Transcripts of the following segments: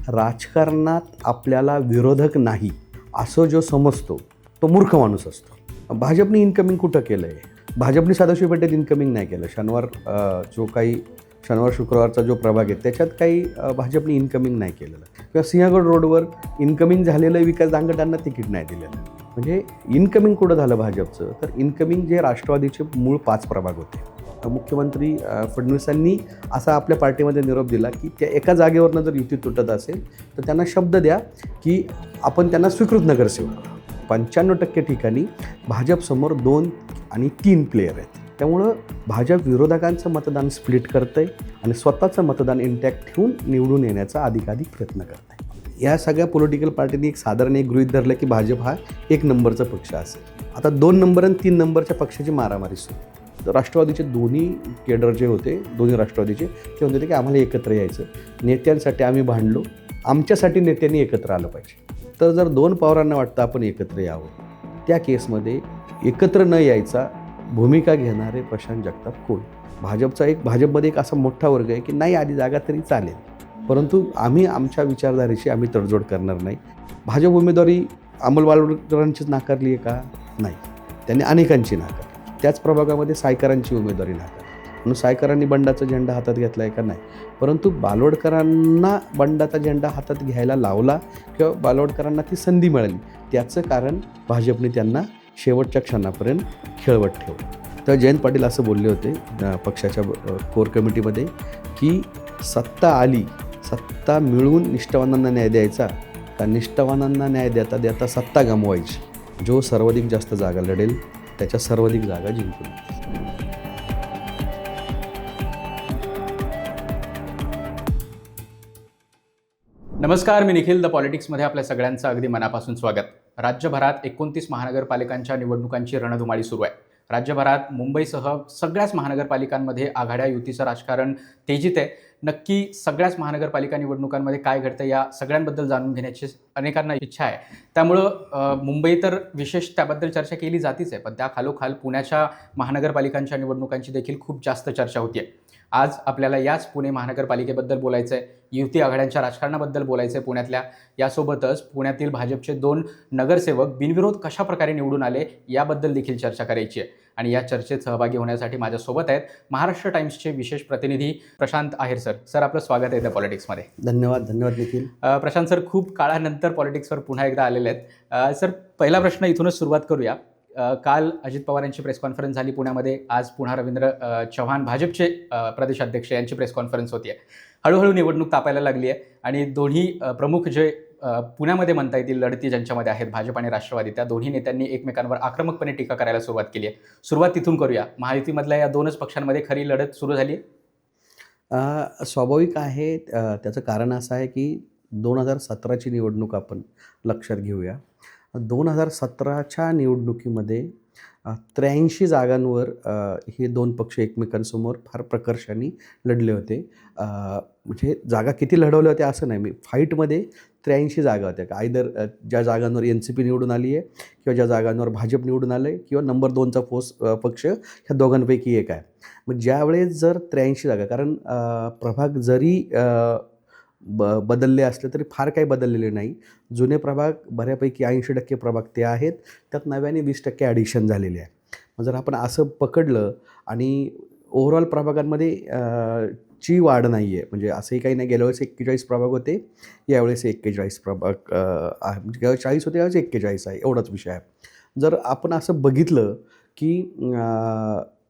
राजकारणात आपल्याला विरोधक नाही असं जो समजतो तो मूर्ख माणूस असतो. भाजपने इन्कमिंग कुठं केलं आहे? भाजपने सदाशिव पेठेत इन्कमिंग नाही केलं. शनिवार शुक्रवारचा जो प्रभाग आहे त्याच्यात काही भाजपने इन्कमिंग नाही केलेलं, किंवा सिंहगड रोडवर इन्कमिंग झालेलं विकास दांगटांना तिकीट नाही दिलेलं. म्हणजे इन्कमिंग कुठं झालं भाजपचं? तर इन्कमिंग जे राष्ट्रवादीचे मूळ 5 प्रभाग होते, मुख्यमंत्री फडणवीसांनी असा आपल्या पार्टीमध्ये निरोप दिला की त्या एका जागेवरनं जर युती तुटत असेल तर त्यांना शब्द द्या की आपण त्यांना स्वीकृत नगरसेवक. 95% ठिकाणी भाजपसमोर 2 आणि 3 प्लेयर आहेत. त्यामुळं भाजप विरोधकांचं मतदान स्प्लिट करतं आहे आणि स्वतःचं मतदान इंटॅक्ट ठेवून निवडून येण्याचा अधिकाधिक प्रयत्न करत आहे. या सगळ्या पॉलिटिकल पार्टींनी साधारण एक गृहीत धरलं की भाजप हा 1 नंबरचा पक्ष असेल. आता 2 नंबर आणि 3 नंबरच्या पक्षाची मारामारी सुरू. तर राष्ट्रवादीचे दोन्ही केडर जे होते, दोन्ही राष्ट्रवादीचे, ते म्हणत होते की आम्हाला एकत्र यायचं, नेत्यांसाठी आम्ही भांडलो, आमच्यासाठी नेत्यांनी एकत्र आलं पाहिजे. तर जर 2 पवारांना वाटतं आपण एकत्र यावं, त्या केसमध्ये एकत्र न यायचा भूमिका घेणारे प्रशांत जगताप कोण? भाजपमध्ये एक असा मोठा वर्ग आहे की नाही आधी जागा तरी चालेल, परंतु आम्ही आमच्या विचारधारेशी आम्ही तडजोड करणार नाही. भाजप उमेदवारी अमोल बालोडकरांचीच नाकारली आहे का? नाही, त्यांनी अनेकांची नाकारली. त्याच प्रभागामध्ये सायकरांची उमेदवारी नाकारली, म्हणून सायकरांनी बंडाचा झेंडा हातात घेतला आहे का? नाही. परंतु बालोडकरांना बंडाचा झेंडा हातात घ्यायला लावला किंवा बालोडकरांना ती संधी मिळाली, त्याचं कारण भाजपने त्यांना शेवटच्या क्षणापर्यंत खेळवत ठेवलं. तर जयंत पाटील असं बोलले होते पक्षाच्या कोर कमिटीमध्ये की सत्ता आली, सत्ता मिळवून निष्ठावानांना न्याय द्यायचा का निष्ठावानांना न्याय देता देता सत्ता गमवायची? जो सर्वाधिक जास्त जागा लढेल त्याच्या सर्वाधिक जागा जिंकून. नमस्कार, मी निखिल. द पॉलिटिक्समध्ये आपल्या सगळ्यांचं अगदी मनापासून स्वागत. राज्यभरात 29 महानगरपालिकांच्या निवडणुकांची रणधुमाळी सुरू आहे. राज्यभरात मुंबईसह सगळ्याच महानगरपालिकांमध्ये आघाड्या युतीचं राजकारण तेजीत आहे. नक्की सगळ्याच महानगरपालिका निवडणुकांमध्ये काय घडतं या सगळ्यांबद्दल जाणून घेण्याची अनेकांना इच्छा आहे. त्यामुळं मुंबई तर विशेष त्याबद्दल चर्चा केली जातीच आहे, पण त्या खालोखाल पुण्याच्या महानगरपालिकांच्या निवडणुकांची देखील खूप जास्त चर्चा होती आहे. आज आपल्याला याच पुणे महानगरपालिकेबद्दल बोलायचं आहे, युती आघाड्यांच्या राजकारणाबद्दल बोलायचं आहे पुण्यातल्या. यासोबतच पुण्यातील भाजपचे 2 नगरसेवक बिनविरोध कशा प्रकारे निवडून आले याबद्दल देखील चर्चा करायची आहे. आणि या चर्चेत सहभागी होण्यासाठी माझ्यासोबत आहेत महाराष्ट्र टाइम्सचे विशेष प्रतिनिधी प्रशांत आहेर सर. सर, आपलं स्वागत आहे त्या पॉलिटिक्समध्ये. धन्यवाद निखिल. प्रशांत सर, खूप काळानंतर पॉलिटिक्सवर पुन्हा एकदा आलेले आहेत. सर, पहिला प्रश्न इथूनच सुरुवात करूया. काल अजित पवार यांची प्रेस कॉन्फरन्स झाली पुण्यामध्ये. आज पुन्हा रवींद्र चव्हाण भाजपचे प्रदेशाध्यक्ष यांची प्रेस कॉन्फरन्स होती आहे. हळूहळू निवडणूक तापायला लागली आहे आणि दोन्ही प्रमुख जे पुण्यामध्ये म्हणता येतील लढती ज्यांच्यामध्ये आहेत, भाजप आणि राष्ट्रवादी, त्या दोन्ही नेत्यांनी एकमेकांवर आक्रमकपणे टीका करायला सुरुवात केली आहे. सुरुवात तिथून करूया. महायुतीमधल्या या 2च पक्षांमध्ये खरी लढत सुरू झाली आहे? स्वाभाविक आहे. त्याचं कारण असं आहे की 2017ची निवडणूक आपण लक्षात घेऊया. 2017च्या निवडणुकीमध्ये 83 जागांवर हे 2 पक्ष एकमेकांसमोर फार प्रकर्षाने लढले होते. म्हणजे जागा किती लढवल्या होत्या असं नाही, मी फाईटमध्ये 83 जागा होत्या. आयदर ज्या जागांवर NCP निवडून आली आहे किंवा ज्या जागांवर भाजप निवडून आलं आहे किंवा नंबर 2चा पक्ष ह्या दोघांपैकी एक आहे. मग ज्यावेळेस जर 83 जागा, कारण प्रभाग जरी बदलले असले तरी फार काही बदललेले नाही. जुने प्रभाग बऱ्यापैकी 80% प्रभाग ते आहेत, त्यात नव्याने 20% ॲडिशन झालेले आहे. मग जर आपण असं पकडलं आणि ओव्हरऑल प्रभागांमध्ये ची वाढ नाही आहे, म्हणजे असंही काही नाही. गेल्या वेळेस 41 प्रभाग होते, यावेळेस 41 प्रभाग म्हणजे 40 होते, यावेळेस 41 आहे, एवढाच विषय आहे. जर आपण असं बघितलं की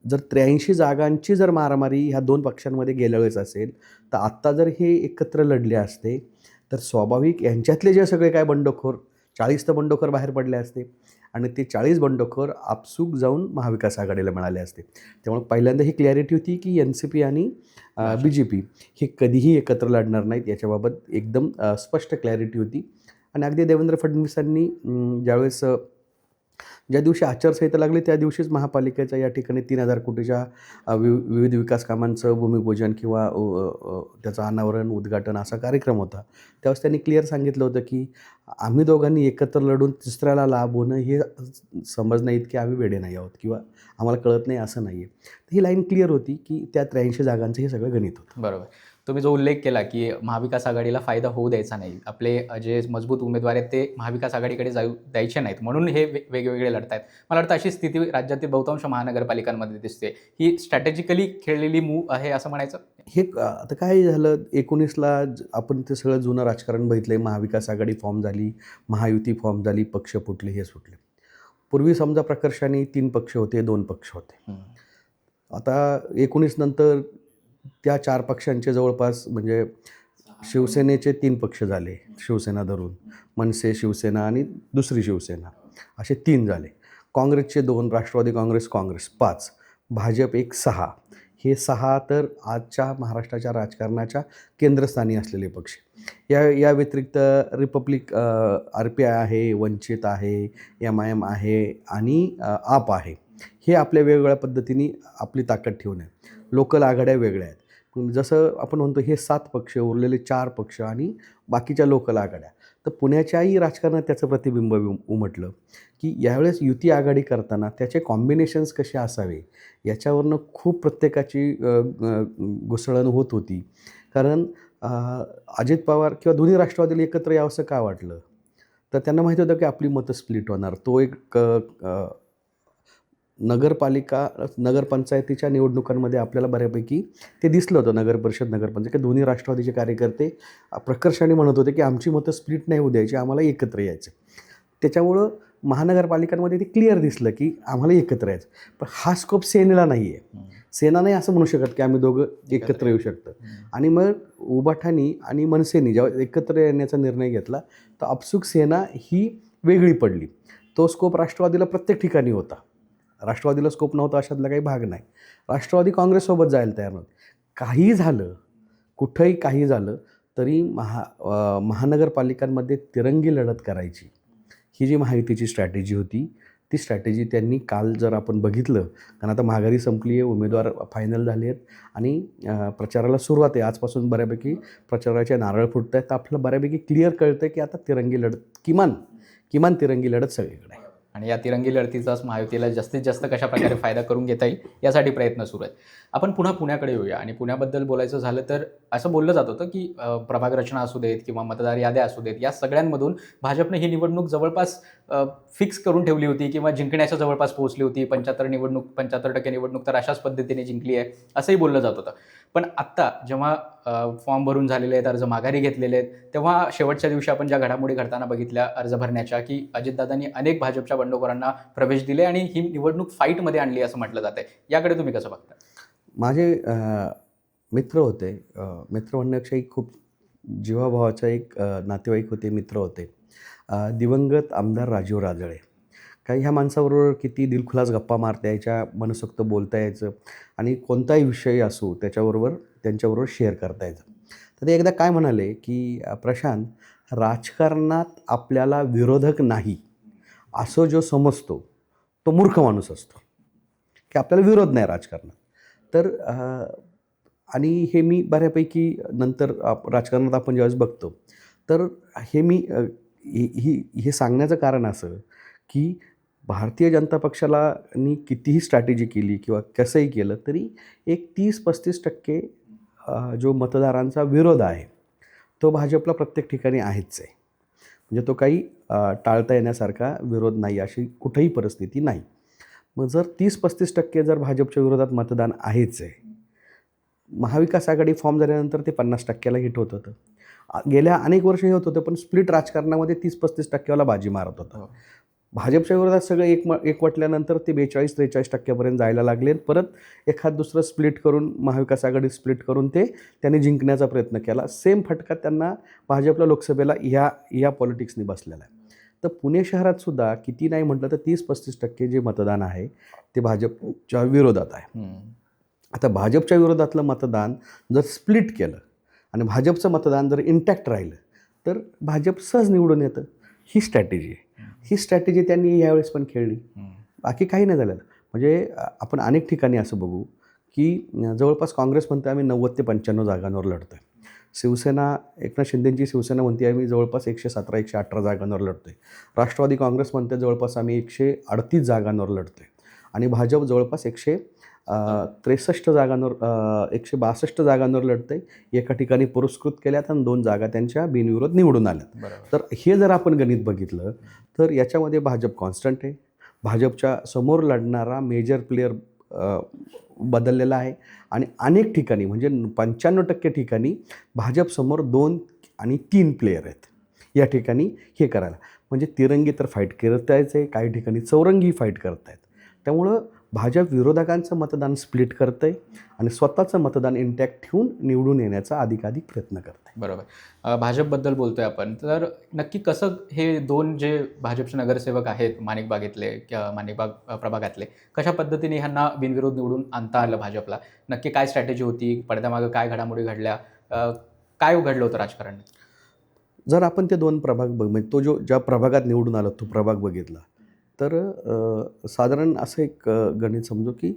जर 83 जागांची जर मारामारी ह्या 2 पक्षांमध्ये गेल्या वेळेस असेल, तर आत्ता जर हे एकत्र लढले असते तर स्वाभाविक यांच्यातले जे सगळे काय बंडखोर, 40 तर बंडखोर बाहेर पडले असते आणि ते 40 बंडखोर आपसूक जाऊन महाविकास आघाडीला मिळाले असते. त्यामुळे पहिल्यांदा ही क्लॅरिटी होती की NCP आणि BJP हे कधीही एकत्र लढणार नाहीत, याच्याबाबत एकदम स्पष्ट क्लॅरिटी होती. आणि अगदी देवेंद्र फडणवीसांनी ज्या दिवशी आचारसंहिता लागली त्या दिवशीच महापालिकेच्या या ठिकाणी 3,000 कोटीच्या विविध विकास कामांचं भूमिपूजन किंवा त्याचं अनावरण, उद्घाटन असा कार्यक्रम होता. त्यावेळेस त्यांनी क्लिअर सांगितलं होतं की आम्ही दोघांनी एकत्र लढून तिसऱ्याला लाभ होणं हे समजणं इतके आम्ही वेडे नाही आहोत किंवा आम्हाला कळत नाही असं नाही आहे. ही लाईन क्लिअर होती की त्या 83 जागांचं हे सगळं गणित होतं. बरोबर. तुम्ही जो उल्लेख केला की महाविकास आघाडीला फायदा होऊ द्यायचा नाही, आपले जे मजबूत उमेदवार आहेत ते महाविकास आघाडीकडे जाऊ द्यायचे नाहीत, म्हणून हे वेगवेगळे लढत आहेत. मला वाटतं अशी स्थिती राज्यातील बहुतांश महानगरपालिकांमध्ये दिसते. ही स्ट्रॅटेजिकली खेळलेली मूव्ह आहे असं म्हणायचं? हे आता काय झालं 19ला आपण ते सगळं जुनं राजकारण बघितलं आहे. महाविकास आघाडी फॉर्म झाली, महायुती फॉर्म झाली, पक्ष फुटले, हे सुटले. पूर्वी समजा प्रकर्षाने 3 पक्ष होते, 2 पक्ष होते. आता 19 नंतर त्या 4 पक्षांचे जवळपास म्हणजे शिवसेनेचे 3 पक्ष झाले, शिवसेना धरून मनसे, शिवसेना आणि दुसरी शिवसेना, असे 3 झाले. काँग्रेसचे 2, राष्ट्रवादी काँग्रेस, काँग्रेस 5, भाजप 1, 6. हे 6 तर आजच्या महाराष्ट्राच्या राजकारणाच्या केंद्रस्थानी असलेले पक्ष. या व्यतिरिक्त रिपब्लिक, RPI आहे, वंचित आहे, MIM आहे आणि आप आहे. हे आपल्या वेगवेगळ्या पद्धतीने आपली ताकद ठेवून आहे. लोकल आघाड्या वेगळ्या आहेत. जसं आपण म्हणतो हे 7 पक्ष, उरलेले 4 पक्ष आणि बाकीच्या लोकल आघाड्या. तर पुण्याच्याही राजकारणात त्याचं प्रतिबिंब उमटलं की यावेळेस युती आघाडी करताना त्याचे कॉम्बिनेशन्स कसे असावे याच्यावरनं खूप प्रत्येकाची घुसळण होत होती. कारण अजित पवार किंवा दोन्ही राष्ट्रवादीला एकत्र यावंसं का वाटलं, तर त्यांना माहिती होतं की आपली मतं स्प्लिट होणार. तो एक नगरपंचायतीच्या निवडणुकांमध्ये आपल्याला बऱ्यापैकी ते दिसलं होतं. नगरपरिषद, नगरपंचायत की दोन्ही राष्ट्रवादीचे कार्यकर्ते प्रकर्षाने म्हणत होते की आमची मतं स्प्लिट नाही होऊ द्यायची, आम्हाला एकत्र यायचं. त्याच्यामुळं महानगरपालिकांमध्ये ते क्लिअर दिसलं की आम्हाला एकत्र यायचं. पण हा स्कोप सेनेला नाही आहे. सेना नाही असं म्हणू शकत की आम्ही दोघं एकत्र येऊ शकतो. आणि मग उबाठानी आणि मनसेनी जेव्हा एकत्र येण्याचा निर्णय घेतला तर आपसुक सेना ही वेगळी पडली. तो स्कोप राष्ट्रवादीला प्रत्येक ठिकाणी होता. राष्ट्रवादीला स्कोप नव्हता अशातला काही भाग नाही. राष्ट्रवादी काँग्रेससोबत जायला तयार नव्हते. काही झालं, कुठंही काही झालं तरी महानगरपालिकांमध्ये तिरंगी लढत करायची ही जी महायुतीची स्ट्रॅटेजी होती, ती स्ट्रॅटेजी त्यांनी काल जर आपण बघितलं, कारण आता महागाई संपली आहे, उमेदवार फायनल झाले आहेत आणि प्रचाराला सुरुवात आहे. आजपासून बऱ्यापैकी प्रचाराचे नारळ फुटत आहेत. तर आपल्याला बऱ्यापैकी क्लिअर कळतं की आता तिरंगी लढत, किमान तिरंगी लढत सगळीकडे आहे. आणि या तिरंगी लढतीचाच महायुतीला जास्तीत जास्त कशा प्रकारे फायदा करून घेता येईल यासाठी प्रयत्न सुरू आहेत. आपण पुन्हा पुण्याकडे येऊया आणि पुण्याबद्दल बोलायचं झालं तर असं बोललं जात होतं की प्रभाग रचना असू देत किंवा मतदार याद्या असू देत, या सगळ्यांमधून भाजपने ही निवडणूक जवळपास फिक्स करून ठेवली होती किंवा जिंकण्याच्या जवळपास पोहोचली होती. 75% निवडणूक तर अशाच पद्धतीने जिंकली आहे असंही बोललं जात होतं. पण आत्ता जेव्हा फॉर्म भरून झालेले आहेत, अर्ज माघारी घेतलेले आहेत, तेव्हा शेवटच्या दिवशी आपण ज्या घडामोडी घडताना बघितल्या अर्ज भरण्याच्या, की अजितदादांनी अनेक भाजपच्या बंडखोरांना प्रवेश दिले आणि ही निवडणूक फाईटमध्ये आणली असं म्हटलं जात आहे. याकडे तुम्ही कसं बघता? माझे मित्र होते, मित्र म्हणण्यापेक्षाही खूप जीवाभावाचा एक नातेवाईक होते, मित्र होते. दिवंगत आमदार राजीव राजळे. काही ह्या माणसाबरोबर किती दिलखुलास गप्पा मारता यायच्या, मनसोक्त बोलता यायचं आणि कोणताही विषय असो त्यांच्याबरोबर शेअर करता यायचं. तर ते एकदा काय म्हणाले की प्रशांत, राजकारणात आपल्याला विरोधक नाही असं जो समजतो तो मूर्ख माणूस असतो, की आपल्याला विरोध नाही राजकारणात. तर आणि हे मी बऱ्यापैकी नंतर राजकारणात आपण ज्यावेळेस बघतो तर हे सांगण्याचं कारण असं की भारतीय जनता पक्षाला कितीही स्ट्रॅटेजी केली किंवा कसंही केलं तरी एक 30-35% जो मतदारांचा विरोध आहे तो भाजपला प्रत्येक ठिकाणी आहेच आहे. म्हणजे तो काही टाळता येण्यासारखा विरोध नाही, अशी कुठेही परिस्थिती नाही. मग जर 30-35% जर भाजपच्या विरोधात मतदान आहेच आहे, महाविकास आघाडी फॉर्म झाल्यानंतर ते 50%ला हिट होत होतं. गेल्या अनेक वर्ष हे होत होतं, पण स्प्लिट राजकारणामध्ये 30-35%वाला बाजी मारत होतं. भाजपच्या विरोधात सगळं एकवटल्यानंतर ते 42-43% जायला लागले. परत एखाद दुसरं स्प्लिट करून, महाविकास आघाडी स्प्लिट करून त्यांनी जिंकण्याचा प्रयत्न केला. सेम फटका त्यांना भाजपला लोकसभेला ह्या पॉलिटिक्सनी बसलेला आहे. तर पुणे शहरात सुद्धा किती नाही म्हटलं तर 30-35% जे मतदान आहे ते भाजपच्या विरोधात आहे. आता भाजपच्या विरोधातलं मतदान जर स्प्लिट केलं आणि भाजपचं मतदान जर इंटॅक्ट राहिलं तर भाजप सहज निवडून येतं. ही स्ट्रॅटेजी आहे. ही स्ट्रॅटेजी त्यांनी यावेळेस पण खेळली. बाकी काही नाही झालेलं. म्हणजे आपण अनेक ठिकाणी असं बघू की जवळपास काँग्रेस म्हणते आम्ही 90 ते 95 जागांवर लढतो आहे. शिवसेना, एकनाथ शिंदेंची शिवसेना म्हणते आम्ही जवळपास 117-118 जागांवर लढतो आहे. राष्ट्रवादी काँग्रेस म्हणते जवळपास आम्ही 138 जागांवर लढतो आहे. आणि भाजप जवळपास 63 जागांवर 162 जागांवर लढतंय. एका ठिकाणी पुरस्कृत केल्यात आणि 2 जागा त्यांच्या बिनविरोध निवडून आल्यात. बरोबर. तर हे जर आपण गणित बघितलं तर याच्यामध्ये भाजप कॉन्स्टंट आहे. भाजपच्या समोर लढणारा मेजर प्लेयर बदललेला आहे आणि अनेक ठिकाणी म्हणजे 95% ठिकाणी भाजपसमोर 2 आणि 3 प्लेयर आहेत. या ठिकाणी हे करायला म्हणजे तिरंगी तर फाईट करतायच आहे, काही ठिकाणी चौरंगी फाईट करतायत. त्यामुळं भाजप विरोधकांचं मतदान स्प्लिट करतं आहे आणि स्वतःचं मतदान इंटॅक्ट ठेवून निवडून येण्याचा अधिकाधिक प्रयत्न करत आहे. बरोबर. भाजपबद्दल बोलतोय आपण, तर नक्की कसं हे 2 जे भाजपचे नगरसेवक आहेत माणिकबागेतले किंवा माणिकबाग प्रभागातले, कशा पद्धतीने ह्यांना बिनविरोध निवडून आणता आलं भाजपला? नक्की काय स्ट्रॅटेजी होती? पडद्यामागं काय घडामोडी घडल्या? काय घडलं होतं राजकारण? जर आपण ते 2 प्रभाग म्हणजे तो ज्या प्रभागात निवडून आला तो प्रभाग बघितला तर साधारण असं एक गणित समजू की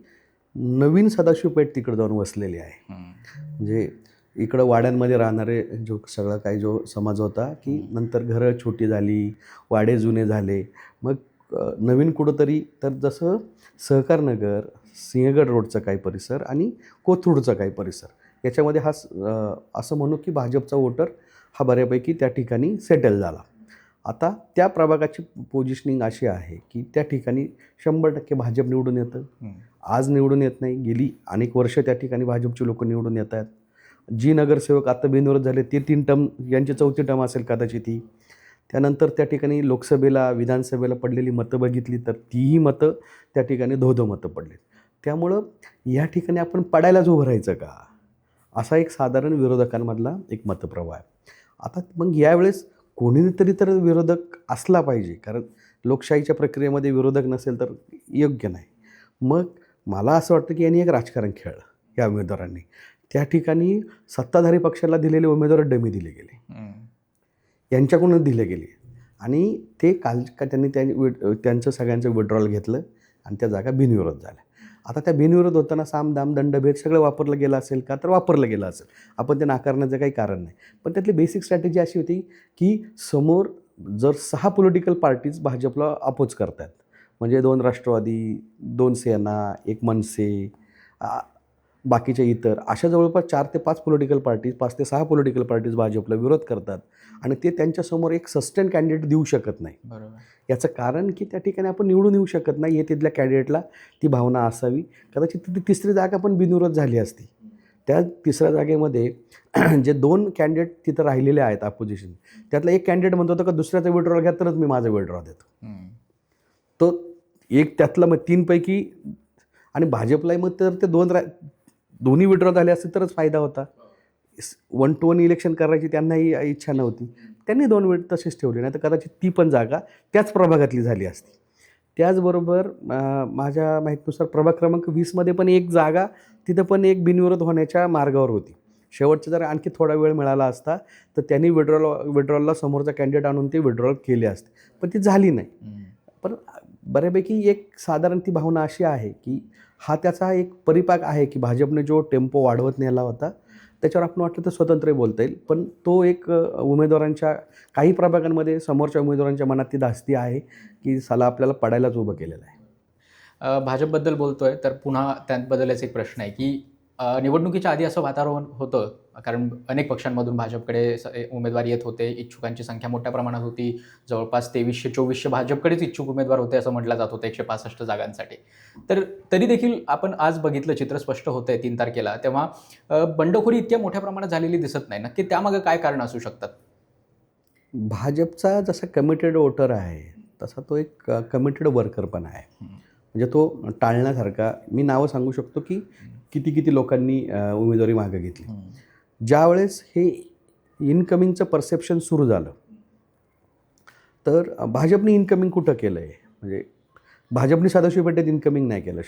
नवीन सदाशिव पेठ तिकडे जाऊन वसलेली आहे. म्हणजे इकडं वाड्यांमध्ये राहणारे सगळा काही जो समाज होता की नंतर घरं छोटी झाली, वाडे जुने झाले, मग नवीन कुठंतरी तर जसं सहकारनगर, सिंहगड रोडचा काही परिसर आणि कोथरूडचा काही परिसर याच्यामध्ये असं म्हणू की भाजपचा वोटर हा बऱ्यापैकी त्या ठिकाणी सेटल झाला. आता त्या प्रभागाची पोझिशनिंग अशी आहे की त्या ठिकाणी 100% भाजप निवडून येतं. आज निवडून येत नाही, गेली अनेक वर्ष त्या ठिकाणी भाजपची लोक निवडून येत आहेत. जी नगरसेवक आता बिनविरोध झाले ते 3 टर्म, यांची 4थी टर्म असेल कदाचित ती. त्यानंतर त्या ठिकाणी लोकसभेला विधानसभेला पडलेली मतं बघितली तर तीही मतं त्या ठिकाणी धो मतं पडली. त्यामुळं या ठिकाणी आपण पडायलाच उभं राहायचं का, असा एक साधारण विरोधकांमधला एक मतप्रवाह आहे. आता मग यावेळेस कोणीतरी तर विरोधक असला पाहिजे, कारण लोकशाहीच्या प्रक्रियेमध्ये विरोधक नसेल तर योग्य नाही. मग मला असं वाटतं की यांनी एक राजकारण खेळलं या उमेदवारांनी. त्या ठिकाणी सत्ताधारी पक्षाला दिलेले उमेदवार डमी दिले गेले, यांच्याकडूनच दिले गेले आणि ते त्यांनी त्यांचं सगळ्यांचं विड्रॉल घेतलं आणि त्या जागा बिनविरोध झाल्या. आता त्या बिनविरोध होताना साम दाम दंडभेद सगळं वापरलं गेलं असेल का, तर वापरलं गेलं असेल, आपण ते नाकारण्याचं काही कारण नाही. पण त्यातली बेसिक स्ट्रॅटेजी अशी होती की समोर जर 6 पॉलिटिकल पार्टीज भाजपला अपोज करतात, म्हणजे 2 राष्ट्रवादी, 2 सेना, 1 मनसे, बाकीचे इतर अशा जवळपास 4 ते 5 पॉलिटिकल पार्टीज, 5 ते 6 पॉलिटिकल पार्टीज भाजपला विरोध करतात आणि ते त्यांच्यासमोर एक सस्टेन कॅन्डिडेट देऊ शकत नाही. बरोबर. याचं कारण की त्या ठिकाणी आपण निवडून येऊ शकत नाही हे तिथल्या कॅन्डिडेटला ती भावना असावी. कदाचित ती 3री जागा पण बिनविरोध झाली असती. त्या 3ऱ्या जागेमध्ये जे 2 कॅन्डिडेट तिथं राहिलेले आहेत अपोजिशन, त्यातला एक कॅन्डिडेट म्हणतो होता का दुसऱ्याचा विड्रॉल घ्या तरच मी माझा विड्रॉ देतो. तो एक त्यातला मग 3 पैकी आणि भाजपलाही मग तर ते दोन्ही विड्रॉ झाले असते तरच फायदा होता. 1 to 1 इलेक्शन करायची त्यांनाही इच्छा नव्हती. त्यांनी 2 तसेच ठेवले, नाही तर कदाचित ती पण जागा त्याच प्रभागातली झाली असती. त्याचबरोबर माझ्या माहितीनुसार प्रभाग क्रमांक 20मध्ये पण एक जागा तिथं पण एक बिनविरोध होण्याच्या मार्गावर होती. शेवटचा जर आणखी थोडा वेळ मिळाला असता तर त्यांनी विड्रॉलला समोरचा कॅन्डिडेट आणून ते विड्रॉल केले असते, पण ती झाली नाही. पण बऱ्यापैकी एक साधारण ती भावना अशी आहे की हा त्याचा एक परिपाक आहे की भाजपने जो टेम्पो वाढवत नेला होता त्याच्यावर आपण वाटलं तर स्वतंत्र बोलता येईल, पण तो एक उमेदवारांच्या काही प्रभागांमध्ये समोरच्या उमेदवारांच्या मनात ती धास्ती आहे की साला आपल्याला पडायलाच उभं केलेलं आहे. भाजपबद्दल बोलतोय तर पुन्हा त्याबद्दलच एक प्रश्न आहे की निवडणुकीच्या आधी असं वातावरण होतं, कारण अनेक पक्षांमधून भाजपकडे उमेदवार येत होते, इच्छुकांची संख्या मोठ्या प्रमाणात होती, जवळपास 2300-2400 भाजपकडेच इच्छुक उमेदवार होते असं म्हटलं जात होतं 165 जागांसाठी. तर तरी देखील आपण आज बघितलं, चित्र स्पष्ट होतंय 3 तारखेला, तेव्हा बंडखोरी इतक्या मोठ्या प्रमाणात झालेली दिसत नाही. नक्की त्यामागे काय कारण असू शकतात? भाजपचा जसा कमिटेड वोटर आहे तसा तो एक कमिटेड वर्कर पण आहे. म्हणजे तो टाळण्यासारखा मी नावं सांगू शकतो की किती लोकांनी उमेदवारी मागे घेतली. ज्यावेळेस हे इनकमिंगचं परसेप्शन सुरू झालं तर भाजपने इनकमिंग कुठं केलं आहे, म्हणजे भाजपने सदाशिव पेठेत इनकमिंग नाही केलं.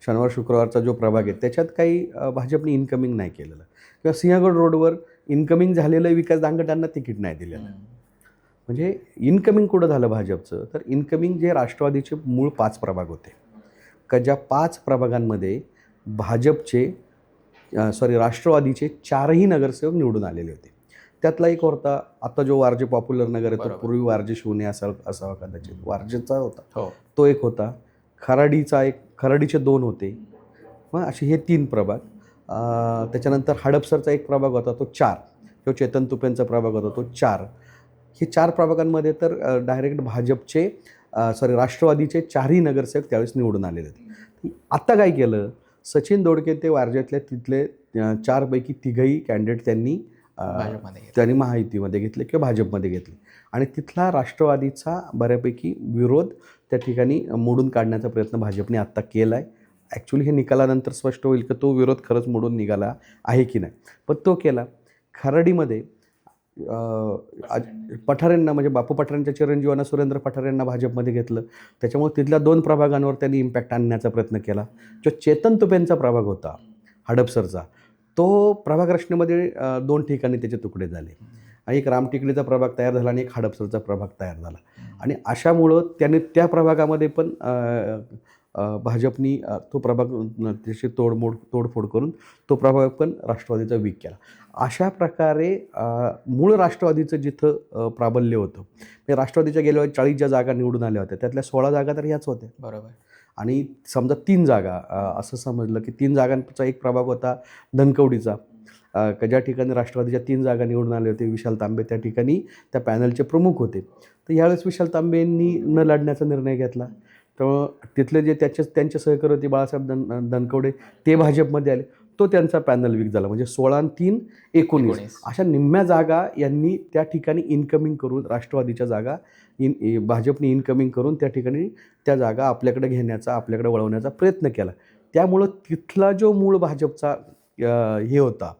शनिवार शुक्रवारचा जो प्रभाग आहे त्याच्यात काही भाजपने इनकमिंग नाही केलेलं, किंवा सिंहगड रोडवर इनकमिंग झालेलं विकास दांगटांना तिकीट नाही दिलेलं. म्हणजे इनकमिंग कुठं झालं भाजपचं, तर इनकमिंग जे राष्ट्रवादीचे मूळ 5 प्रभाग होते का ज्या 5 प्रभागांमध्ये राष्ट्रवादीचे 4ही नगरसेवक निवडून आलेले होते. त्यातला एक होता आता जो वारजे पॉप्युलर नगर आहे, तो पूर्वी वारजे शिवणे असावा कदाचित, वारजेचा होता तो एक होता. खराडीचा एक खराडीचे 2 होते, मग असे हे 3 प्रभाग. त्याच्यानंतर हडपसरचा एक प्रभाग होता तो 4, किंवा चेतन तुपेंचा प्रभाग होता तो 4. हे 4 प्रभागांमध्ये तर डायरेक्ट भाजपचे राष्ट्रवादीचे 4ही नगरसेवक त्यावेळेस निवडून आलेले होते. आता काय केलं, सचिन दोडके ते वारजेतले तिथले 4 पैकी 3ही कॅन्डिडेट त्यांनी महायुतीमध्ये घेतले किंवा भाजपमध्ये घेतले, आणि तिथला राष्ट्रवादीचा बऱ्यापैकी विरोध त्या ठिकाणी मोडून काढण्याचा प्रयत्न भाजपने आत्ता केला आहे. ॲक्च्युली हे निकालानंतर स्पष्ट होईल की तो विरोध खरंच मोडून निघाला आहे की नाही, पण तो केला. खराडीमध्ये पठारेंना, म्हणजे बापू पठारेंच्या चिरंजीवांना सुरेंद्र पठारे यांना भाजपमध्ये घेतलं. त्याच्यामुळे तिथल्या 2 प्रभागांवर त्यांनी इम्पॅक्ट आणण्याचा प्रयत्न केला. जो चेतन तुपेंचा प्रभाग होता हडपसरचा, तो प्रभाग रचनेमध्ये 2 ठिकाणी त्याचे तुकडे झाले. एक रामटिकडीचा प्रभाग तयार झाला आणि एक हडपसरचा प्रभाग तयार झाला, आणि अशामुळं त्याने त्या प्रभागामध्ये पण भाजपनी तो प्रभाग त्याची तोडफोड करून तो प्रभाग पण राष्ट्रवादीचा वीक केला. अशा प्रकारे मूळ राष्ट्रवादीचं जिथं प्राबल्य होतं, म्हणजे राष्ट्रवादीच्या गेल्या 40 ज्या जागा निवडून आल्या होत्या त्यातल्या 16 जागा तर ह्याच होत्या. बरोबर. आणि समजा 3 जागा, असं समजलं की 3 जागांचा एक प्रभाग होता धनकवडीचा, ज्या ठिकाणी राष्ट्रवादीच्या 3 जागा निवडून आले होते. विशाल तांबे त्या ठिकाणी त्या पॅनलचे प्रमुख होते. तर यावेळेस विशाल तांबेंनी न लढण्याचा निर्णय घेतला. तर तिथले जे त्यांचे सहकारी होते बाळासाहेब धनकवडे, ते भाजपमध्ये आले. तो त्यांचा पॅनल वीक झाला. म्हणजे 16 आणि 3 19 अशा निम्म्या जागा यांनी त्या ठिकाणी इनकमिंग करून, राष्ट्रवादीच्या जागा भाजपने इनकमिंग करून त्या ठिकाणी त्या जागा आपल्याकडे घेण्याचा, आपल्याकडे वळवण्याचा प्रयत्न केला. त्यामुळं तिथला जो मूळ भाजपचा हे होता,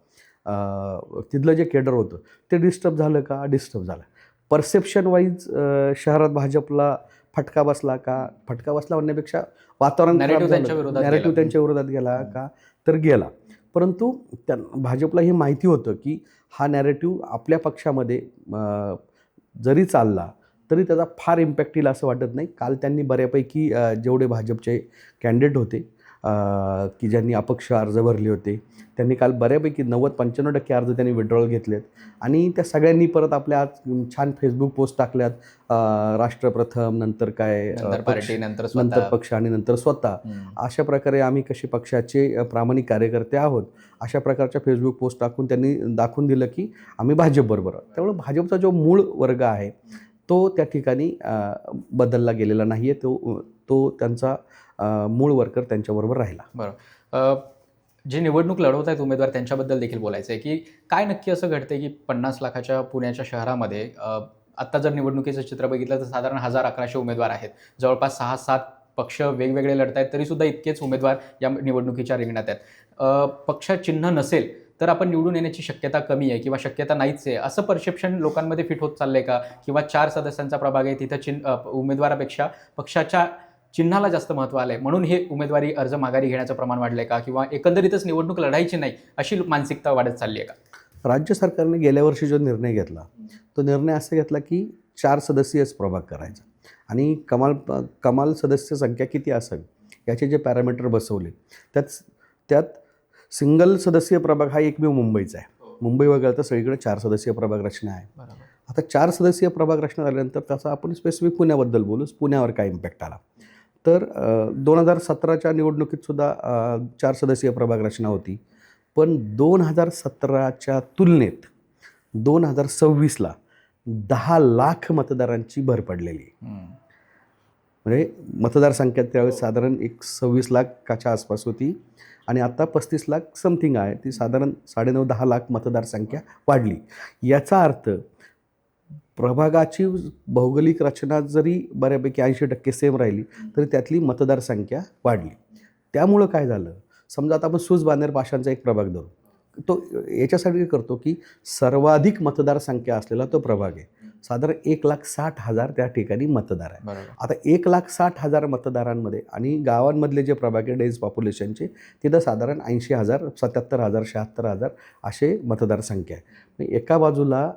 तिथलं जे केडर होतं ते डिस्टर्ब झालं का? डिस्टर्ब झालं. परसेप्शन वाईज शहरात भाजपला फटका बसला का? फटका बसला म्हणण्यापेक्षा वातावरण नॅरेटिव्ह त्यांच्या विरोधात गेला का? तर गेला. परंतु भाजपला हे माहिती होतं की हा नॅरेटिव्ह आपल्या पक्षामध्ये जरी चालला तरी त्याचा फार इम्पॅक्ट येईल असं वाटत नाही. काल त्यांनी बऱ्यापैकी जेवढे भाजपचे कॅन्डिडेट होते की ज्यांनी अपक्ष अर्ज भरले होते, त्यांनी काल बऱ्यापैकी 90-95% अर्ज त्यांनी विड्रॉल घेतलेत, आणि त्या सगळ्यांनी परत आपल्या आज छान फेसबुक पोस्ट टाकल्यात. राष्ट्रप्रथम, नंतर काय, नंतर पक्ष, आणि नंतर स्वतः. अशा प्रकारे आम्ही कसे पक्षाचे प्रामाणिक कार्यकर्ते आहोत, अशा प्रकारच्या फेसबुक पोस्ट टाकून त्यांनी दाखवून दिलं की आम्ही भाजपबरोबर आहोत. त्यामुळे भाजपचा जो मूळ वर्ग आहे तो त्या ठिकाणी बदलला गेलेला नाही आहे. तो त्यांचा मूळ वर्कर त्यांच्याबरोबर राहिला. बरोबर. जे निवडणूक लढवत आहेत उमेदवार त्यांच्याबद्दल देखील बोलायचं आहे की काय नक्की असं घडतंय की 50 लाखाच्या पुण्याच्या शहरामध्ये आत्ता जर निवडणुकीचं चित्र बघितलं तर साधारण 1100 उमेदवार आहेत. जवळपास 6-7 पक्ष वेगवेगळे लढत आहेत, तरीसुद्धा इतकेच उमेदवार या निवडणुकीच्या रिंगणात आहेत. पक्षात चिन्ह नसेल तर आपण निवडून येण्याची शक्यता कमी आहे किंवा शक्यता नाहीच आहे, असं परसेप्शन लोकांमध्ये फिट होत चाललंय का? किंवा 4 सदस्यांचा प्रभाग आहे, तिथं उमेदवारापेक्षा पक्षाच्या चिन्हाला जास्त महत्त्व आलंय म्हणून हे उमेदवारी अर्ज माघारी घेण्याचं प्रमाण वाढलंय का? किंवा एकंदरीतच निवडणूक लढायची नाही अशी मानसिकता वाढत चालली आहे का? राज्य सरकारने गेल्या वर्षी जो निर्णय घेतला तो निर्णय असा घेतला की 4 सदस्यच प्रभाग करायचा, आणि कमाल सदस्य संख्या किती असावी याचे जे पॅरामीटर बसवले त्यात सिंगल सदस्यीय प्रभाग हा एकमेव मुंबईचा आहे. मुंबई वगळता सगळीकडे 4 सदस्यीय प्रभाग रचना आहे. आता 4 सदस्यीय प्रभाग रचना झाल्यानंतर त्याचा आपण स्पेसिफिक पुण्याबद्दल बोलू. पुण्यावर काय इम्पॅक्ट आला तर 2017च्या निवडणुकीतसुद्धा 4 सदस्यीय प्रभाग रचना होती, पण 2017च्या तुलनेत 2026ला 10 लाख मतदारांची भर पडलेली आहे. म्हणजे मतदारसंख्या त्यावेळेस साधारण 26 लाखाच्या आसपास होती, आणि आता 35 लाख समथिंग आहे. ती साधारण 9.5-10 लाख मतदारसंख्या वाढली. याचा अर्थ प्रभागाची भौगोलिक रचना जरी बऱ्यापैकी 80% सेम राहिली तरी त्यातली मतदारसंख्या वाढली. त्यामुळं काय झालं, समजा आता आपण सूजबानेर पाषाणचा एक प्रभाग धरू, तो याच्यासाठी करतो की सर्वाधिक मतदारसंख्या असलेला तो प्रभाग आहे. साधारण 1,60,000 त्या ठिकाणी मतदार आहे. आता 1,60,000 मतदारांमध्ये आणि गावांमधले जे प्रभाग आहे डेन्स पॉप्युलेशनचे, तिथं साधारण 80,000, 77,000, 76,000 असे मतदारसंख्या आहे. एका बाजूला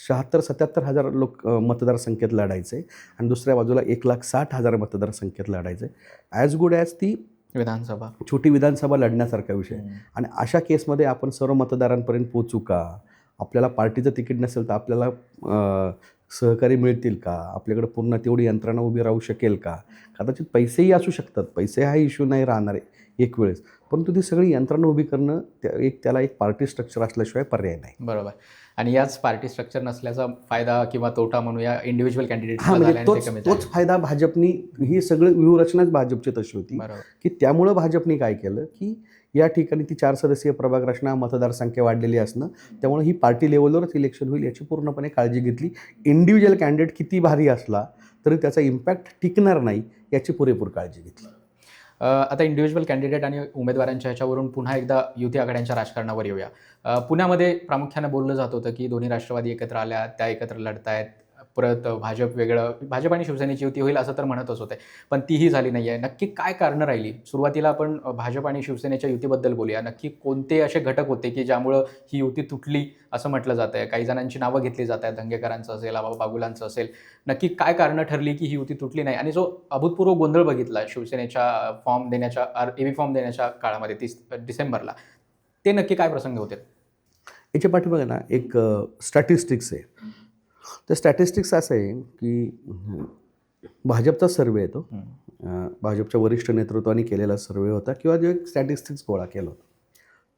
76-77,000 लोक मतदारसंख्येत लढायचे आणि दुसऱ्या बाजूला 1,60,000 मतदारसंख्येत लढायचे. ॲज गुड ॲज ती छोटी विधानसभा लढण्यासारखा विषय. आणि अशा केसमध्ये आपण सर्व मतदारांपर्यंत पोचू का? आपल्याला पार्टीचं तिकीट नसेल तर आपल्याला सहकारी मिळतील का, आपल्याकडे पूर्ण तेवढी यंत्रणा उभी राहू शकेल का. कदाचित पैसेही असू शकतात, पैसे हा इश्यू नाही राहणार आहे एक वेळेस, परंतु ती सगळी यंत्रणा उभी करणं त्याला एक पार्टी स्ट्रक्चर असल्याशिवाय पर्याय नाही. बरोबर. आणि याच पार्टी स्ट्रक्चर नसल्याचा फायदा किंवा तोटा म्हणूया इंडिव्हिज्युअल हा म्हणजे कॅन्डिडेट तोच फायदा भाजपनी, ही सगळी व्यूहरचनाच भाजपची तशी होती की त्यामुळं भाजपनी काय केलं की या ठिकाणी ती 4 सदस्यीय प्रभाग रचना, मतदारसंख्या वाढलेली असणं, त्यामुळे ही पार्टी लेवलवरच इलेक्शन होईल याची पूर्णपणे काळजी घेतली. इंडिव्हिज्युअल कॅन्डिडेट किती भारी असला तरी त्याचा इम्पॅक्ट टिकणार नाही याची पुरेपूर काळजी घेतली. आता इंडिव्हिज्युअल कॅन्डिडेट आणि उमेदवारांच्या ह्याच्यावरून पुन्हा एकदा युती आघाड्यांच्या राजकारणावर येऊया. पुण्यामध्ये प्रामुख्याने बोललं जात होतं की दोन्ही राष्ट्रवादी एकत्र आल्या, त्या एकत्र लढतायत, परत भाजप वेगळं, भाजप आणि शिवसेनेची युती होईल असं तर म्हणतच होते, पण तीही झाली नाही आहे. नक्की काय कारणं राहिली? सुरुवातीला आपण भाजप आणि शिवसेनेच्या युतीबद्दल बोलूया. नक्की कोणते असे घटक होते की ज्यामुळं ही युती तुटली असं म्हटलं जात आहे? काही जणांची नावं घेतली जात आहेत, धंगेकरांचं असेल, आबा बागुलांचं असेल. नक्की काय कारणं ठरली की ही युती तुटली नाही? आणि जो अभूतपूर्व गोंधळ बघितला शिवसेनेच्या फॉर्म देण्याच्या, एबी फॉर्म देण्याच्या काळामध्ये 30 डिसेंबरला, ते नक्की काय प्रसंग होते? याच्या पाठीमागे ना एक स्टॅटिस्टिक्स आहे. तर स्टॅटिस्टिक्स असं आहे की भाजपचा सर्वे येतो, भाजपच्या वरिष्ठ नेतृत्वाने केलेला सर्वे होता किंवा जो एक स्टॅटिस्टिक्स गोळा केला होता.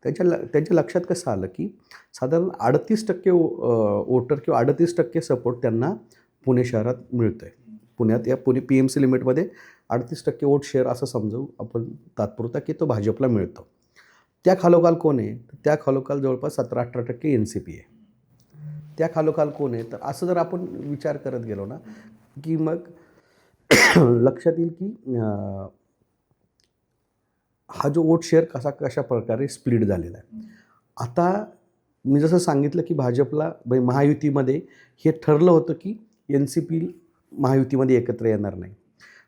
त्यांच्या लक्षात कसं आलं की साधारण 38% वोटर किंवा 38% सपोर्ट त्यांना पुणे शहरात मिळतो आहे. पुण्यात या पुणे PMC लिमिटमध्ये 38% वोट शेअर असं समजू आपण तात्पुरता की तो भाजपला मिळतो. त्या खालोखाल कोण आहे? त्या खालोखाल जवळपास 17-18% NCP आहे. त्या खालोखाल कोण आहे? तर असं जर आपण विचार करत गेलो ना की मग लक्षात येईल की हा जो वोट शेअर कशा प्रकारे स्प्लिट झालेला आहे. आता मी जसं सांगितलं की भाजपला महायुतीमध्ये हे ठरलं होतं की NCP महायुतीमध्ये एकत्र येणार नाही.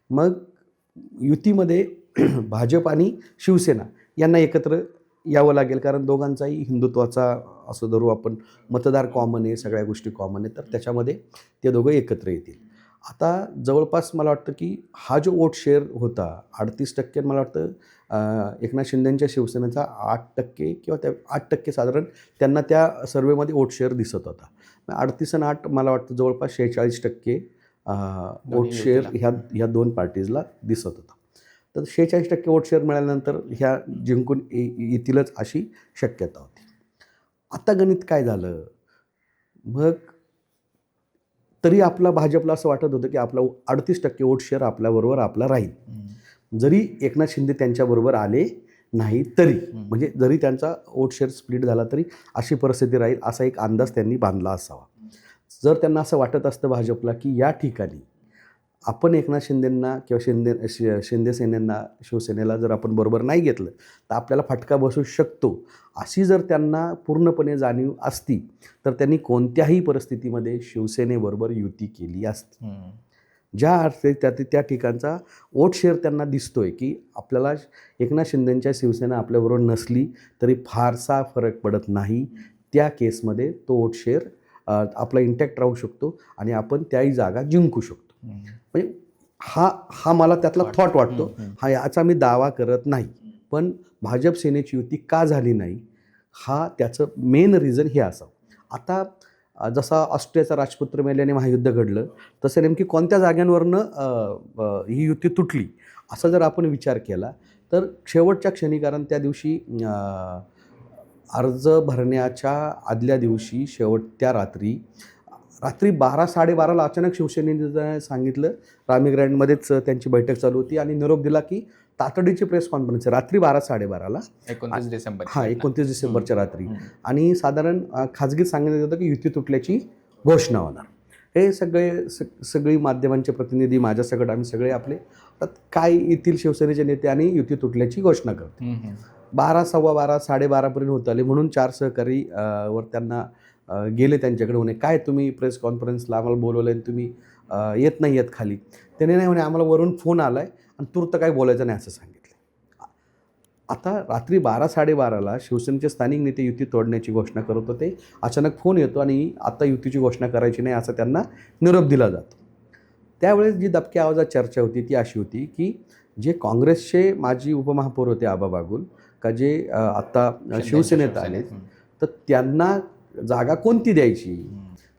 मग युतीमध्ये भाजप आणि शिवसेना यांना एकत्र यावं लागेल, कारण दोघांचाही हिंदुत्वाचा असं धरू आपण, मतदार कॉमन आहे, सगळ्या गोष्टी कॉमन आहे, तर त्याच्यामध्ये ते दोघं एकत्र येतील. आता जवळपास मला वाटतं की हा जो वोट शेअर होता 38%, मला वाटतं एकनाथ शिंदेंच्या शिवसेनेचा 8% किंवा त्या 8% साधारण त्यांना त्या सर्वेमध्ये वोट शेअर दिसत होता. 38 आणि 8 मला वाटतं जवळपास 46% वोट शेअर ह्या दोन पार्टीजला दिसत होता. तर 46% वोट शेअर मिळाल्यानंतर ह्या जिंकून येतीलच अशी शक्यता होती. आता गणित काय झालं, मग तरी आपला भाजपला असं वाटत होतं की आपला 38% वोट शेअर आपल्याबरोबर आपला राहील, जरी एकनाथ शिंदे त्यांच्याबरोबर आले नाही तरी, म्हणजे जरी त्यांचा वोट शेअर स्प्लिट झाला तरी अशी परिस्थिती राहील असा एक अंदाज त्यांनी बांधला असावा. जर त्यांना असं वाटत असतं भाजपला की या ठिकाणी आपण एकनाथ शिंदेंना किंवा शिंदे सेनेंना, शिवसेनेला जर आपण बरोबर नाही घेतलं तर आपल्याला फटका बसू शकतो, अशी जर त्यांना पूर्णपणे जाणीव असती तर त्यांनी कोणत्याही परिस्थितीमध्ये शिवसेनेबरोबर युती केली असती. ज्या अर्थी त्या ठिकाणचा वोट शेअर त्यांना दिसतोय की आपल्याला एकनाथ शिंदेंच्या शिवसेना आपल्याबरोबर नसली तरी फारसा फरक पडत नाही, त्या केसमध्ये तो वोट शेअर आपला इंटॅक्ट राहू शकतो आणि आपण त्याही जागा जिंकू शकतो. म्हणजे हा मला त्यातला थॉट वाटतो. हा याचा मी दावा करत नाही, पण भाजप सेनेची युती का झाली नाही हा त्याचं मेन रिझन हे असावं. आता जसा ऑस्ट्रियाचा राजपुत्र मेल्याने महायुद्ध घडलं तसं नेमकी कोणत्या जाग्यांवरनं ही युती तुटली असा जर आपण विचार केला तर शेवटच्या क्षणी, कारण त्या दिवशी अर्ज भरण्याच्या आदल्या दिवशी शेवटच्या रात्री 12-12:30 अचानक शिवसेनेने सांगितलं, रामी ग्रँडमध्येच त्यांची बैठक चालू होती आणि निरोप दिला की तातडीची प्रेस कॉन्फरन्स रात्री 12-12:30 29 डिसेंबर. 29 डिसेंबरच्या रात्री, आणि साधारण खाजगीत सांगितलं होतं की युती तुटल्याची घोषणा होणार. हे सगळी माध्यमांचे प्रतिनिधी माझ्यासकट आम्ही सगळे आपले काय येथील शिवसेनेचे नेते आणि युती तुटल्याची घोषणा करते. 12, 12:15, 12:30 होत आले, म्हणून 4 सहकारी वर त्यांना गेले त्यांच्याकडे, म्हणे काय तुम्ही प्रेस कॉन्फरन्सला आम्हाला बोलवलं आहे, तुम्ही येत नाही आहेत खाली. त्याने नाही म्हणे, आम्हाला वरून फोन आला आहे आणि तूर्त काय बोलायचं नाही असं सांगितलं. आता रात्री 12-12:30 शिवसेनेचे स्थानिक नेते युती तोडण्याची घोषणा करत होते, अचानक फोन येतो आणि आता युतीची घोषणा करायची नाही असं त्यांना निरोप दिला जातो. त्यावेळेस जी दबक्या आवाजात चर्चा होती ती अशी होती की जे काँग्रेसचे माजी उपमहापौर होते आबा बागुल, का जे आत्ता शिवसेनेत आले, तर त्यांना जागा कोणती द्यायची.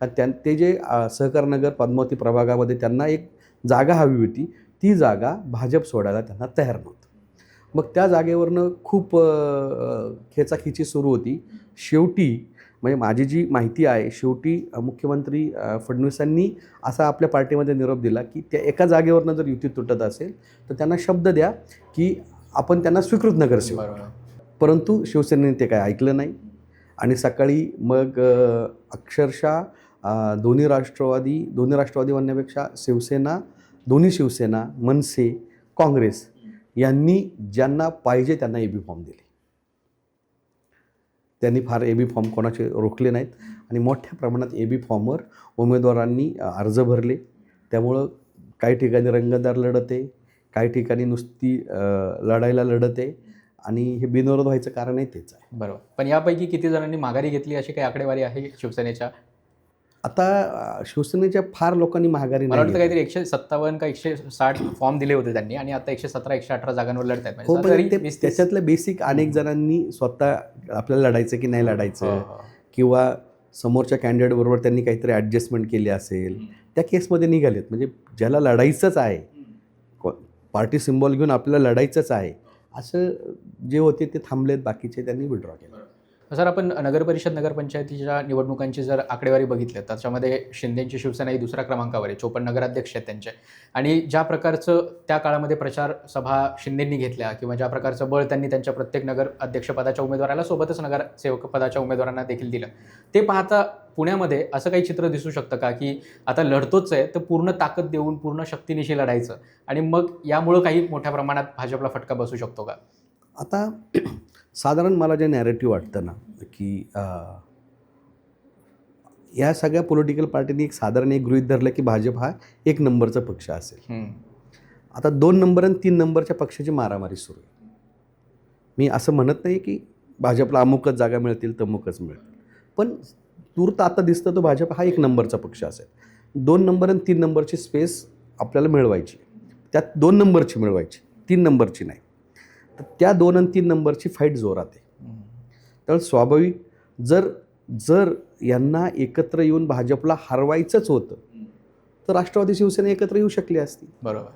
कारण ते जे सहकारनगर पद्मावती प्रभागामध्ये त्यांना एक जागा हवी होती, ती जागा भाजप सोडायला त्यांना तयार नव्हतं. मग त्या जागेवरनं खूप खेचाखिची सुरू होती. शेवटी म्हणजे माझी जी माहिती आहे, शेवटी मुख्यमंत्री फडणवीसांनी असा आपल्या पार्टीमध्ये निरोप दिला की त्या एका जागेवरनं जर युती तुटत असेल तर त्यांना शब्द द्या की आपण त्यांना स्वीकृत नगरसेवक. परंतु शिवसेनेने ते काय ऐकलं नाही आणि सकाळी मग अक्षरशः दोन्ही राष्ट्रवादी म्हणण्यापेक्षा शिवसेना, दोन्ही शिवसेना, मनसे, काँग्रेस यांनी ज्यांना पाहिजे त्यांना एबी फॉर्म दिले. त्यांनी फार एबी फॉर्म कोणाचे रोखले नाहीत आणि मोठ्या प्रमाणात एबी फॉर्मवर उमेदवारांनी अर्ज भरले. त्यामुळं काही ठिकाणी रंगतदार लढत आहे, काही ठिकाणी नुसती लढायला लढत आहे आणि हे बिनविरोध व्हायचं कारणही तेच आहे. बरोबर. पण यापैकी किती जणांनी माघारी घेतली अशी काही आकडेवारी आहे शिवसेनेच्या? आता शिवसेनेच्या फार लोकांनी माघारी मला वाटतं नाही काहीतरी 157 का 160 फॉर्म दिले होते त्यांनी आणि आता 117-118 जागांवर लढत आहेत. हो, म्हणजे पण त्याच्यातलं बेसिक अनेक जणांनी स्वतः आपल्याला लढायचं की नाही लढायचं किंवा समोरच्या कॅन्डिडेटबरोबर त्यांनी काहीतरी ॲडजस्टमेंट केली असेल, त्या केसमध्ये निघालेत. म्हणजे ज्याला लढायचंच आहे, पार्टी सिम्बॉल घेऊन आपल्याला लढायचंच आहे असं जे होते ते थांबलेत, बाकीचे त्यांनी विड्रॉ केलं. सर, आपण नगरपरिषद नगरपंचायतीच्या निवडणुकांची जर आकडेवारी बघितली त्याच्यामध्ये शिंदेची शिवसेना ही दुसऱ्या क्रमांकावर आहे, 54 नगराध्यक्ष आहेत त्यांचे. आणि ज्या प्रकारचं त्या काळामध्ये प्रचार सभा शिंदेंनी घेतल्या किंवा ज्या प्रकारचं बळ त्यांनी त्यांच्या प्रत्येक नगर अध्यक्षपदाच्या उमेदवाराला सोबतच नगरसेवक पदाच्या उमेदवारांना देखील दिलं, ते पाहता पुण्यामध्ये असं काही चित्र दिसू शकतं का की आता लढतोच आहे तर पूर्ण ताकद देऊन पूर्ण शक्तीनिशी लढायचं आणि मग यामुळं काही मोठ्या प्रमाणात भाजपला फटका बसू शकतो का? आता साधारण मला जे नॅरेटिव्ह वाटतं ना की या सगळ्या पॉलिटिकल पार्टींनी एक गृहीत धरलं की भाजप हा 1 नंबरचा पक्ष असेल. आता 2 नंबर आणि 3 नंबरच्या पक्षाची मारामारी सुरू आहे. मी असं म्हणत नाही की भाजपला अमुकच जागा मिळतील तमुकच मिळतील, पण तूर्त आता दिसतं तो भाजप हा 1 नंबरचा पक्ष असेल. 2 नंबर आणि 3 नंबरची स्पेस आपल्याला मिळवायची, त्यात 2 नंबरची मिळवायची, 3 नंबरची नाही. तर त्या 2 आणि 3 नंबरची फाईट जोरात आहे. तर स्वाभाविक जर यांना एकत्र येऊन भाजपला हरवायचंच होतं तर राष्ट्रवादी शिवसेना एकत्र येऊ शकली असती. बरोबर.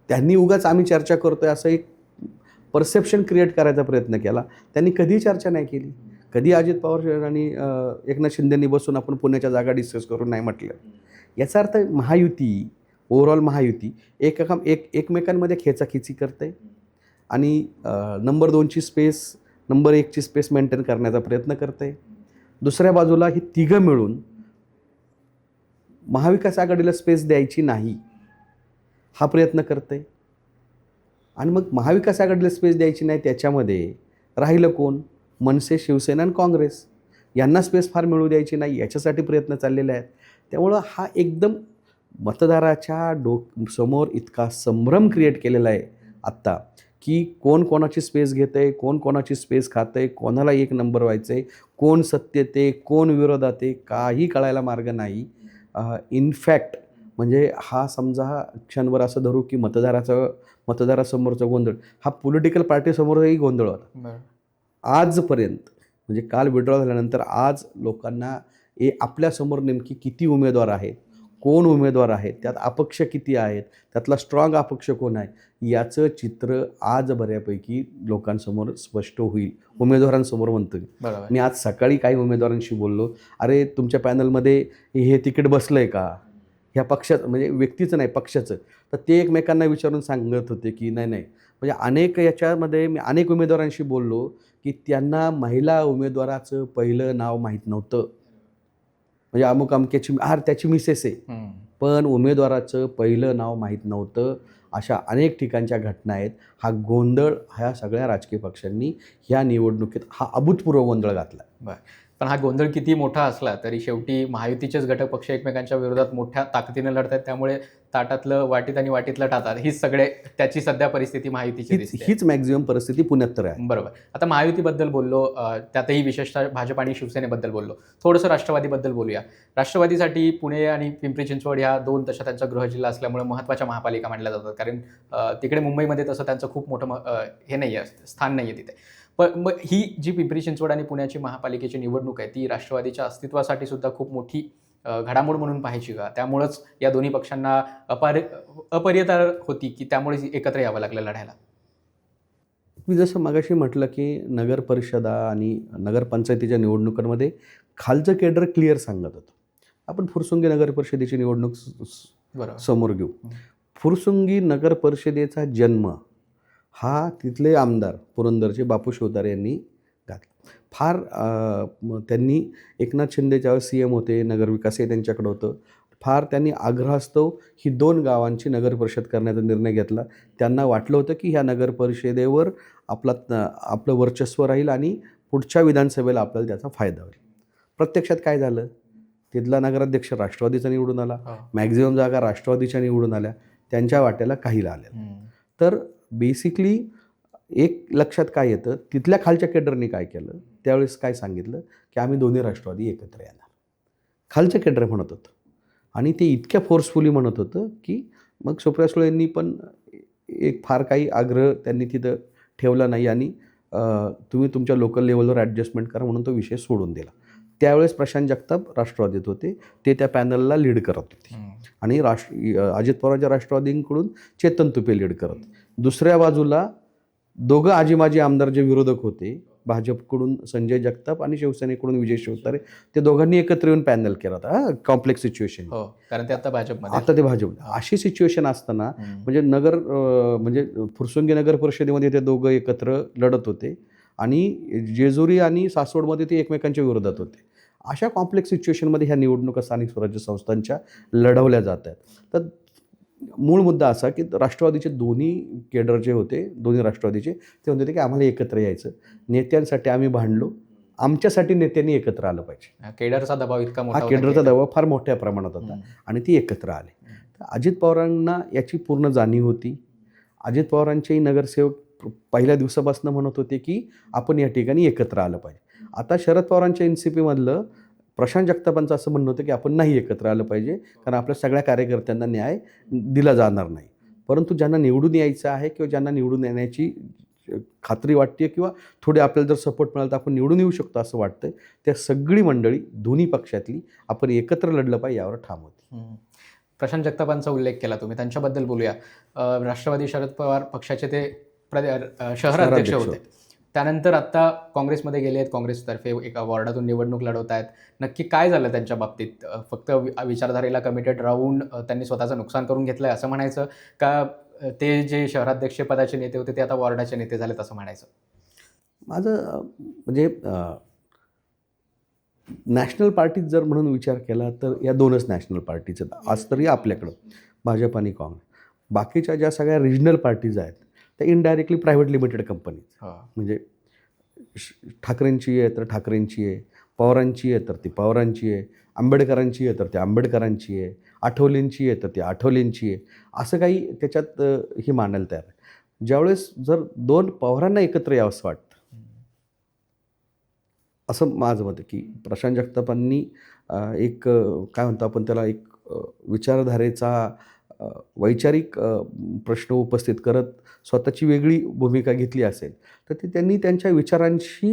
त्यांनी उगाच आम्ही चर्चा करतोय असं एक परसेप्शन क्रिएट करायचा प्रयत्न केला. त्यांनी कधीही चर्चा नाही केली. कधी अजित पवार आणि एकनाथ शिंदेंनी बसून आपण पुण्याच्या जागा डिस्कस करून नाही म्हटलं. याचा अर्थ महायुती, ओव्हरऑल महायुती एकमेकांमध्ये खेचाखिची करते आणि नंबर 2ची स्पेस, नंबर 1ची स्पेस मेंटेन करण्याचा प्रयत्न करते. दुसऱ्या बाजूला ही तिघं मिळून महाविकास आघाडीला स्पेस द्यायची नाही हा प्रयत्न करते. आणि मग महाविकास आघाडीला स्पेस द्यायची नाही त्याच्यामध्ये राहिलं कोण? मनसे, शिवसेना आणि काँग्रेस. यांना स्पेस फार मिळू द्यायची नाही याच्यासाठी प्रयत्न चाललेले आहेत. त्यामुळं हा एकदम मतदाराच्या समोर इतका संभ्रम क्रिएट केलेला आहे आत्ता की कोण कोणाची स्पेस घेतं आहे, कोण कोणाची स्पेस खातं आहे, कोणाला 1 नंबर व्हायचं आहे, कोण सत्तेत आहे, कोण विरोधात आहे, काही कळायला मार्ग नाही. इनफॅक्ट म्हणजे हा समजा क्षणभर असं धरू की मतदारासमोरचा गोंधळ हा पॉलिटिकल पार्टीसमोरही गोंधळ होता. आजपर्यंत म्हणजे काल विड्रॉ झाल्यानंतर आज लोकांना आपल्यासमोर नेमकी किती उमेदवार आहेत, कोण उमेदवार आहेत, त्यात अपक्ष किती आहेत, त्यातला स्ट्रॉंग अपक्ष कोण आहे, याचं चित्र आज बऱ्यापैकी लोकांसमोर स्पष्ट होईल. उमेदवारांसमोर म्हणतो मी. आज सकाळी काही उमेदवारांशी बोललो, अरे तुमच्या पॅनलमध्ये हे तिकीट बसलं आहे का, ह्या पक्षाचं म्हणजे व्यक्तीचं नाही पक्षाचं. तर ते एकमेकांना विचारून सांगत होते की नाही म्हणजे याच्यामध्ये मी अनेक उमेदवारांशी बोललो की त्यांना महिला उमेदवाराचं पहिलं नाव माहीत नव्हतं. म्हणजे अमुक अमक्याची त्याची मिसेस आहे, पण उमेदवाराचं पहिलं नाव माहीत नव्हतं. अशा अनेक ठिकाणच्या घटना आहेत. हा गोंधळ ह्या सगळ्या राजकीय पक्षांनी ह्या निवडणुकीत हा अभूतपूर्व गोंधळ घातला. बरं, पण हा गोंधळ किती मोठा असला तरी शेवटी महायुतीचेच घटक पक्ष एकमेकांच्या विरोधात मोठ्या ताकदीने लढत आहेत. त्यामुळे ताटातलं वाटीत आणि वाटीतलं टाटात हीच सगळे त्याची सध्या परिस्थिती महायुतीची दिसते. हीच मॅक्झिमम परिस्थिती पुण्यात तर आहे. बरोबर. आता महायुतीबद्दल बोललो, त्यातही विशेषतः भाजप आणि शिवसेनेबद्दल बोललो, थोडंसं राष्ट्रवादीबद्दल बोलूया. राष्ट्रवादीसाठी पुणे आणि पिंपरी चिंचवड ह्या 2 तशा त्यांचा गृहजिल्हा असल्यामुळे महत्त्वाच्या महापालिका मानल्या जातात. कारण तिकडे मुंबईमध्ये तसं त्यांचं खूप मोठं हे नाही आहे, स्थान नाही आहे तिथे. पण मग ही जी पिंपरी चिंचवड आणि पुण्याची महापालिकेची निवडणूक आहे ती राष्ट्रवादीच्या अस्तित्वासाठी सुद्धा खूप मोठी घडामोड म्हणून पाहायची का? त्यामुळंच या दोन्ही पक्षांना अपरियता होती की त्यामुळे एकत्र यावं लागलं लढायला? मी जसं मगाशी म्हटलं की नगर परिषदा आणि नगरपंचायतीच्या निवडणुकांमध्ये खालचं केडर क्लिअर सांगत होतं. आपण फुरसुंगी नगर परिषदेची निवडणूक बरोबर. समोर घेऊ. फुरसुंगी नगर परिषदेचा जन्म हा तिथले आमदार पुरंदरचे बापू शिवतारे यांनी घातला. फार त्यांनी एकनाथ शिंदे ज्यावेळेस CM होते, नगरविकास हे त्यांच्याकडं होतं. फार त्यांनी आग्रहास्तव ही 2 गावांची नगर परिषद करण्याचा निर्णय घेतला. त्यांना वाटलं होतं की ह्या नगर परिषदेवर आपलं वर्चस्व राहील आणि पुढच्या विधानसभेला आपल्याला त्याचा फायदा होईल. प्रत्यक्षात काय झालं? तिथला नगराध्यक्ष राष्ट्रवादीचा निवडून आला. मॅक्झिमम जागा राष्ट्रवादीच्या निवडून आल्या. त्यांच्या वाट्याला काही आल्या. तर बेसिकली एक लक्षात काय येतं, तिथल्या खालच्या केडरने काय केलं, त्यावेळेस काय सांगितलं की आम्ही दोन्ही राष्ट्रवादी एकत्र येणार. खालचं केडर म्हणत होतं आणि ते इतक्या फोर्सफुली म्हणत होतं की मग सुप्रिया सुळे यांनी पण एक फार काही आग्रह त्यांनी तिथं ठेवला नाही आणि तुम्ही तुमच्या लोकल लेवलवर ॲडजस्टमेंट करा म्हणून तो विषय सोडून दिला. त्यावेळेस प्रशांत जगताप राष्ट्रवादीत होते. ते त्या पॅनलला लीड करत होते आणि अजित पवारांच्या राष्ट्रवादींकडून चेतन तुपे लीड करत. दुसऱ्या बाजूला दोघं आजीमाजी आमदार जे विरोधक होते, भाजपकडून संजय जगताप आणि शिवसेनेकडून विजय शिवतारे, ते दोघांनी एकत्र येऊन पॅनल केला होता. Complex situation. हो, कारण ते आता भाजपमध्ये. आता ते भाजप. अशी सिच्युएशन असताना म्हणजे म्हणजे फुरसुंगी नगर परिषदेमध्ये ते दोघं एकत्र लढत होते आणि जेजुरी आणि सासवडमध्ये ते एकमेकांच्या विरोधात होते. अशा कॉम्प्लेक्स सिच्युएशनमध्ये ह्या निवडणुका स्थानिक स्वराज्य संस्थांच्या लढवल्या जात आहेत. तर मूळ मुद्दा असा की राष्ट्रवादीचे दोन्ही केडर जे होते, दोन्ही राष्ट्रवादीचे, ते म्हणत होते की आम्हाला एकत्र यायचं. नेत्यांसाठी आम्ही भांडलो, आमच्यासाठी नेत्यांनी एकत्र आलं पाहिजे. केडरचा दबाव इतका मोठा हा होता केडरचा दबाव फार मोठ्या प्रमाणात होता आणि ती एकत्र आले. तर अजित पवारांना याची पूर्ण जाणीव होती. अजित पवारांचेही नगरसेवक पहिल्या दिवसापासून म्हणत होते की आपण या ठिकाणी एकत्र आलं पाहिजे. आता शरद पवारांच्या NCPमधलं प्रशांत जगतापांचं असं म्हणणं होतं की आपण नाही एकत्र आलं पाहिजे, कारण आपल्या सगळ्या कार्यकर्त्यांना न्याय दिला जाणार नाही. परंतु ज्यांना निवडून यायचं आहे किंवा ज्यांना निवडून येण्याची खात्री वाटते किंवा थोडे आपल्याला जर सपोर्ट मिळाला तर आपण निवडून येऊ शकतो असं वाटतं, त्या सगळी मंडळी दोन्ही पक्षातली आपण एकत्र लढलं पाहिजे यावर ठाम होती. प्रशांत जगतापांचा उल्लेख केला तुम्ही, त्यांच्याबद्दल बोलूया. राष्ट्रवादी शरद पवार पक्षाचे ते शहराध्यक्ष होते. त्यानंतर आता काँग्रेसमध्ये गेले आहेत, काँग्रेसतर्फे एका वॉर्डातून निवडणूक लढवत आहेत. नक्की काय झालं त्यांच्या बाबतीत? फक्त विचारधारेला कमिटेड राहून त्यांनी स्वतःचं नुकसान करून घेतलं आहे असं म्हणायचं का ते जे शहराध्यक्षपदाचे नेते होते ते आता वॉर्डाचे नेते झालेत असं म्हणायचं? माझं म्हणजे नॅशनल पार्टीत जर म्हणून विचार केला तर या 2च नॅशनल पार्टीज आहेत आज तरी आपल्याकडं, भाजप आणि काँग्रेस. बाकीच्या ज्या सगळ्या रिजनल पार्टीज आहेत त्या इनडायरेक्टली प्रायव्हेट लिमिटेड कंपनीज. म्हणजे ठाकरेंची आहे तर ठाकरेंची आहे, पवारांची आहे तर ती पवारांची आहे, आंबेडकरांची आहे तर ती आंबेडकरांची आहे, आठवलेंची आहे तर ती आठवलेंची आहे, असं काही त्याच्यात ही मांडायला तयार आहे. ज्यावेळेस जर 2 पवारांना एकत्र यावंसं वाटतं असं माझं मत आहे की प्रशांत जगतापांनी एक काय म्हणतो आपण त्याला, एक विचारधारेचा वैचारिक प्रश्न उपस्थित करत स्वतःची वेगळी भूमिका घेतली असेल तर ती त्यांनी त्यांच्या विचारांशी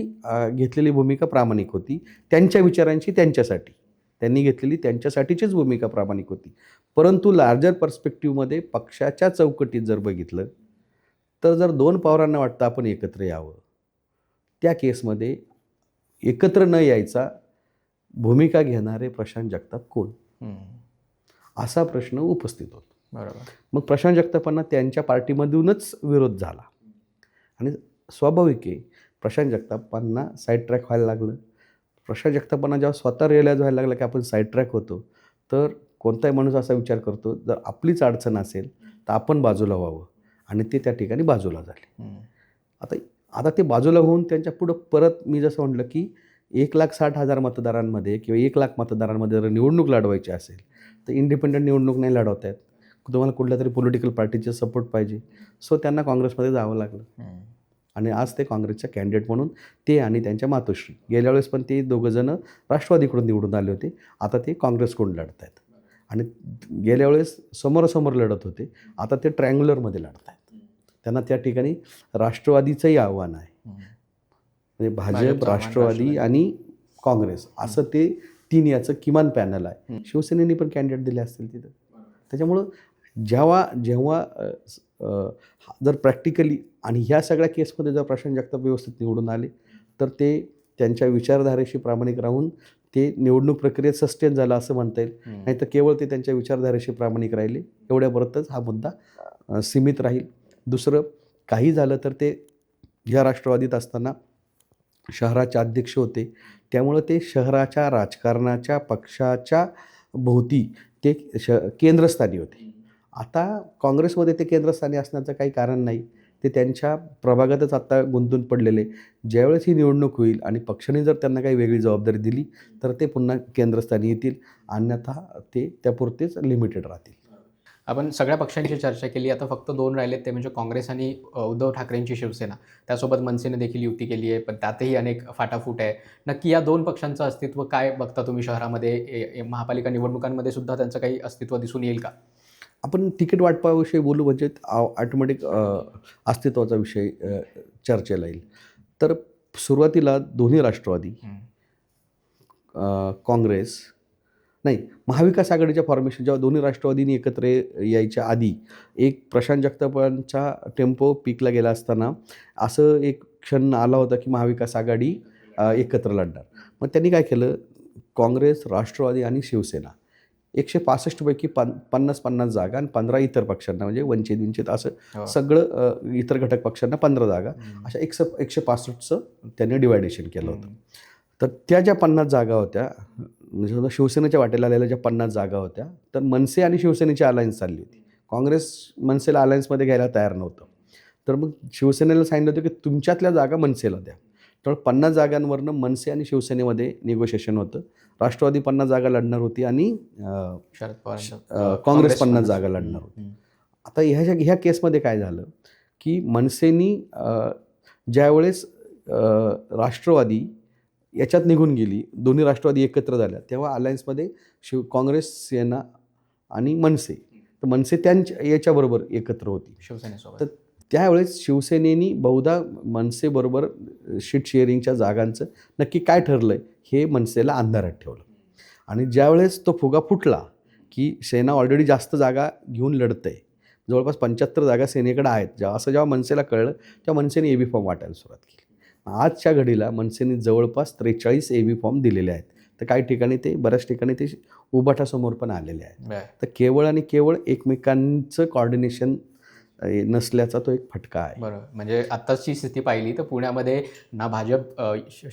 घेतलेली भूमिका प्रामाणिक होती. त्यांच्या विचारांशी त्यांच्यासाठी त्यांनी घेतलेली त्यांच्यासाठीचीच भूमिका प्रामाणिक होती. परंतु लार्जर पर्स्पेक्टिव्हमध्ये पक्षाच्या चौकटीत जर बघितलं तर जर 2 पवारांना वाटतं आपण एकत्र यावं, त्या केसमध्ये एकत्र न यायचा भूमिका घेणारे प्रशांत जगताप कोण, असा प्रश्न उपस्थित होतो. बरोबर. मग प्रशांत जगतापांना त्यांच्या पार्टीमधूनच विरोध झाला आणि स्वाभाविक आहे प्रशांत जगतापांना साईड ट्रॅक व्हायला लागलं. प्रशांत जगतापांना जेव्हा स्वतः रिअलाईज व्हायला लागलं की आपण साईड ट्रॅक होतो तर कोणताही माणूस असा विचार करतो जर आपलीच अडचण असेल तर आपण बाजूला व्हावं आणि ते त्या ठिकाणी बाजूला झाले. आता ते बाजूला होऊन त्यांच्या पुढं परत मी जसं म्हटलं की 1,60,000 मतदारांमध्ये किंवा 1,00,000 मतदारांमध्ये जर निवडणूक लढवायची असेल तर इंडिपेंडंट निवडणूक नाही लढवता येत. तुम्हाला कुठल्या तरी पॉलिटिकल पार्टीचे सपोर्ट पाहिजे. सो त्यांना काँग्रेसमध्ये जावं लागलं आणि आज ते काँग्रेसच्या कॅन्डिडेट म्हणून ते आणि त्यांच्या मातोश्री, गेल्या वेळेस पण ते दोघंजणं राष्ट्रवादीकडून निवडून आले होते, आता ते काँग्रेसकडून लढत आहेत. आणि गेल्या वेळेस समोरासमोर लढत होते, आता ते ट्रँग्युलरमध्ये लढत आहेत. त्यांना त्या ठिकाणी राष्ट्रवादीचंही आव्हान आहे. म्हणजे भाजप, भाजपचा राष्ट्रवादी आणि काँग्रेस असं ते 3 याचं किमान पॅनल आहे. शिवसेनेने पण कॅन्डिडेट दिले असतील तिथं. त्याच्यामुळं जेव्हा जेव्हा जर प्रॅक्टिकली आणि ह्या सगळ्या केसमध्ये जर प्रशांत जगताप व्यवस्थित निवडून आले तर ते त्यांच्या विचारधारेशी प्रामाणिक राहून ते निवडणूक प्रक्रियेत सस्टेन झालं असं म्हणता येईल. नाही तर केवळ ते त्यांच्या विचारधारेशी प्रामाणिक राहिले एवढ्यापर्यंतच हा मुद्दा सीमित राहील. दुसरं काही झालं तर ते या राष्ट्रवादीत असताना शहराचे अध्यक्ष होते, त्यामुळं ते शहराच्या राजकारणाच्या पक्षाच्या भोवती ते केंद्रस्थानी होते. आता काँग्रेसमध्ये ते केंद्रस्थानी असण्याचं काही कारण नाही. ते त्यांच्या प्रभागातच आत्ता गुंतून पडलेले. ज्यावेळेस ही निवडणूक होईल आणि पक्षाने जर त्यांना काही वेगळी जबाबदारी दिली तर ते पुन्हा केंद्रस्थानी येतील, अन्यथा ते त्यापुरतेच लिमिटेड राहतील. आपण सगळ्या पक्षांची चर्चा केली. आता फक्त 2 राहिलेत, ते म्हणजे काँग्रेस आणि उद्धव ठाकरेंची शिवसेना. त्यासोबत मनसेने देखील युती केली आहे, पण त्यातही अनेक फाटाफूट आहे. नक्की या 2 पक्षांचं अस्तित्व काय बघता तुम्ही शहरामध्ये? महापालिका निवडणुकांमध्ये सुद्धा त्यांचं काही अस्तित्व दिसून येईल का? आपण तिकीट वाटपाविषयी बोलू म्हणजे ऑटोमॅटिक अस्तित्वाचा विषय चर्चेला येईल. तर सुरुवातीला दोन्ही राष्ट्रवादी, काँग्रेस नाही, महाविकास आघाडीच्या फॉर्मेशन जेव्हा दोन्ही राष्ट्रवादींनी एकत्र यायच्या आधी एक प्रशांत जगतापांचा टेम्पो पीकला गेला असताना असं एक क्षण आला होता की महाविकास आघाडी एकत्र लढणार. मग त्यांनी काय केलं, काँग्रेस, राष्ट्रवादी आणि शिवसेना 165 पैकी 50-50 जागा आणि 15 इतर पक्षांना म्हणजे वंचित असं सगळं इतर घटक पक्षांना 15 जागा अशा 165चं त्यांनी डिवायडेशन केलं होतं. तर त्या ज्या 50 जागा होत्या म्हणजे समजा शिवसेनेच्या वाटेला आलेल्या ज्या 50 जागा होत्या तर मनसे आणि शिवसेनेची अलायन्स चालली होती. काँग्रेस मनसेला अलायन्समध्ये घ्यायला तयार नव्हतं. तर मग शिवसेनेला सांगितलं होतं की तुमच्यातल्या जागा मनसेला द्या. तर 50 जागांवरनं मनसे आणि शिवसेनेमध्ये निगोशिएशन होतं. राष्ट्रवादी 50 जागा लढणार होती आणि शरद पवार काँग्रेस 50 जागा लढणार होती. आता ह्या केसमध्ये काय झालं की मनसेनी ज्यावेळेस राष्ट्रवादी याच्यात निघून गेली, दोन्ही राष्ट्रवादी एकत्र झाल्या, तेव्हा अलायन्समध्ये काँग्रेस, सेना आणि मनसे, तर मनसे त्यांच्या याच्याबरोबर एकत्र होती शिवसेनेसोबत. तर त्यावेळेस शिवसेनेनी बहुधा मनसेबरोबर शीट शेअरिंगच्या जागांचं नक्की काय ठरलं आहे हे मनसेला अंधारात ठेवलं. आणि ज्यावेळेस तो फुगा फुटला की सेना ऑलरेडी जास्त जागा घेऊन लढते, जवळपास 75 जागा सेनेकडे आहेत, जेव्हा मनसेला कळलं तेव्हा मनसेने AB फॉर्म वाटायला सुरुवात केली. आजच्या घडीला मनसेने जवळपास 43 AB फॉर्म दिलेले आहेत. तर काही ठिकाणी ते बऱ्याच ठिकाणी ते उभाटासमोर पण आलेले आहेत. तर केवळ आणि केवळ एकमेकांचं कॉर्डिनेशन नसल्याचा तो एक फटका आहे. बरोबर. म्हणजे आत्ताची स्थिती पाहिली तर पुण्यामध्ये ना भाजप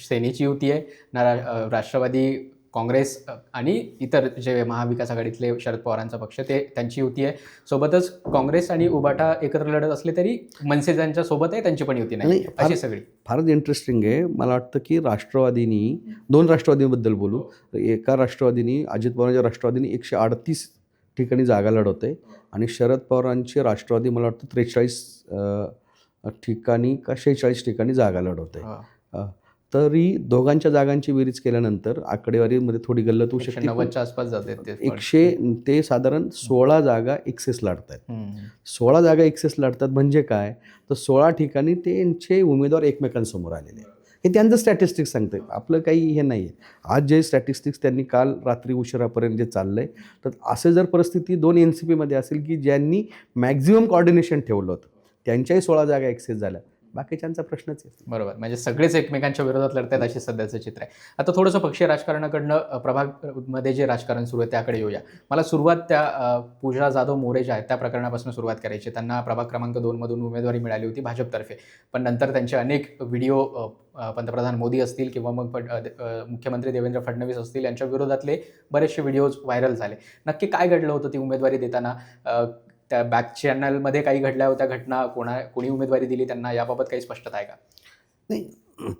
सेनेची युती आहे, ना राष्ट्रवादी, काँग्रेस आणि इतर जे महाविकास आघाडीतले शरद पवारांचा पक्ष ते त्यांची युती आहे. सोबतच काँग्रेस आणि उबाटा एकत्र लढत असले तरी मनसे ज्यांच्या सोबत आहे त्यांची पण युती नाही, अशी सगळी. फारच इंटरेस्टिंग आहे. मला वाटतं की राष्ट्रवादीनी 2 राष्ट्रवादींबद्दल बोलू. एका राष्ट्रवादीनी, अजित पवारांच्या राष्ट्रवादीनी 138 ठिकाणी जागा लढवते आणि शरद पवारांची राष्ट्रवादी मला वाटतं 43 ठिकाणी का 46 ठिकाणी जागा लढवते. तरी दोघांच्या जागांची बेरीज केल्यानंतर आकडेवारीमध्ये थोडी गल्लत होऊ शकते. 90च्या आसपास जाते. 100 ते साधारण 16 जागा एक्सेस लढतात. 16 जागा एक्सेस लढतात म्हणजे काय, तर 16 ठिकाणी त्यांचे उमेदवार एकमेकांसमोर आलेले आहेत. हे त्यांचं स्टॅटिस्टिक्स सांगतं, आपलं काही हे नाही आहे. आज जे स्टॅटिस्टिक्स त्यांनी काल रात्री उशिरापर्यंत जे चाललं आहे, तर असं जर परिस्थिती 2 NCPमध्ये असेल की ज्यांनी मॅक्झिमम कॉर्डिनेशन ठेवलं होतं त्यांच्याही 16 जागा एक्सेस झाल्या, बाकीच्यांचा प्रश्नच आहे. बरोबर. म्हणजे सगळेच एकमेकांच्या विरोधात लढतात अशी सध्याचं चित्र आहे. आता थोडंसं पक्षीय राजकारणाकडनं प्रभागमध्ये जे राजकारण सुरू आहे त्याकडे येऊया. मला सुरुवात त्या पूजा जाधव मोरे ज्या आहेत त्या प्रकरणापासून सुरुवात करायची. त्यांना प्रभाग क्रमांक 2 मधून उमेदवारी मिळाली होती भाजपतर्फे, पण नंतर त्यांचे अनेक व्हिडिओ पंतप्रधान मोदी असतील किंवा मग मुख्यमंत्री देवेंद्र फडणवीस असतील यांच्या विरोधातले बरेचसे व्हिडिओज व्हायरल झाले. नक्की काय घडलं होतं ती उमेदवारी देताना? त्या बॅक चॅनलमध्ये काही घडल्या होत्या घटना, कोणी उमेदवारी दिली त्यांना, याबाबत काही स्पष्टता आहे का? नाही,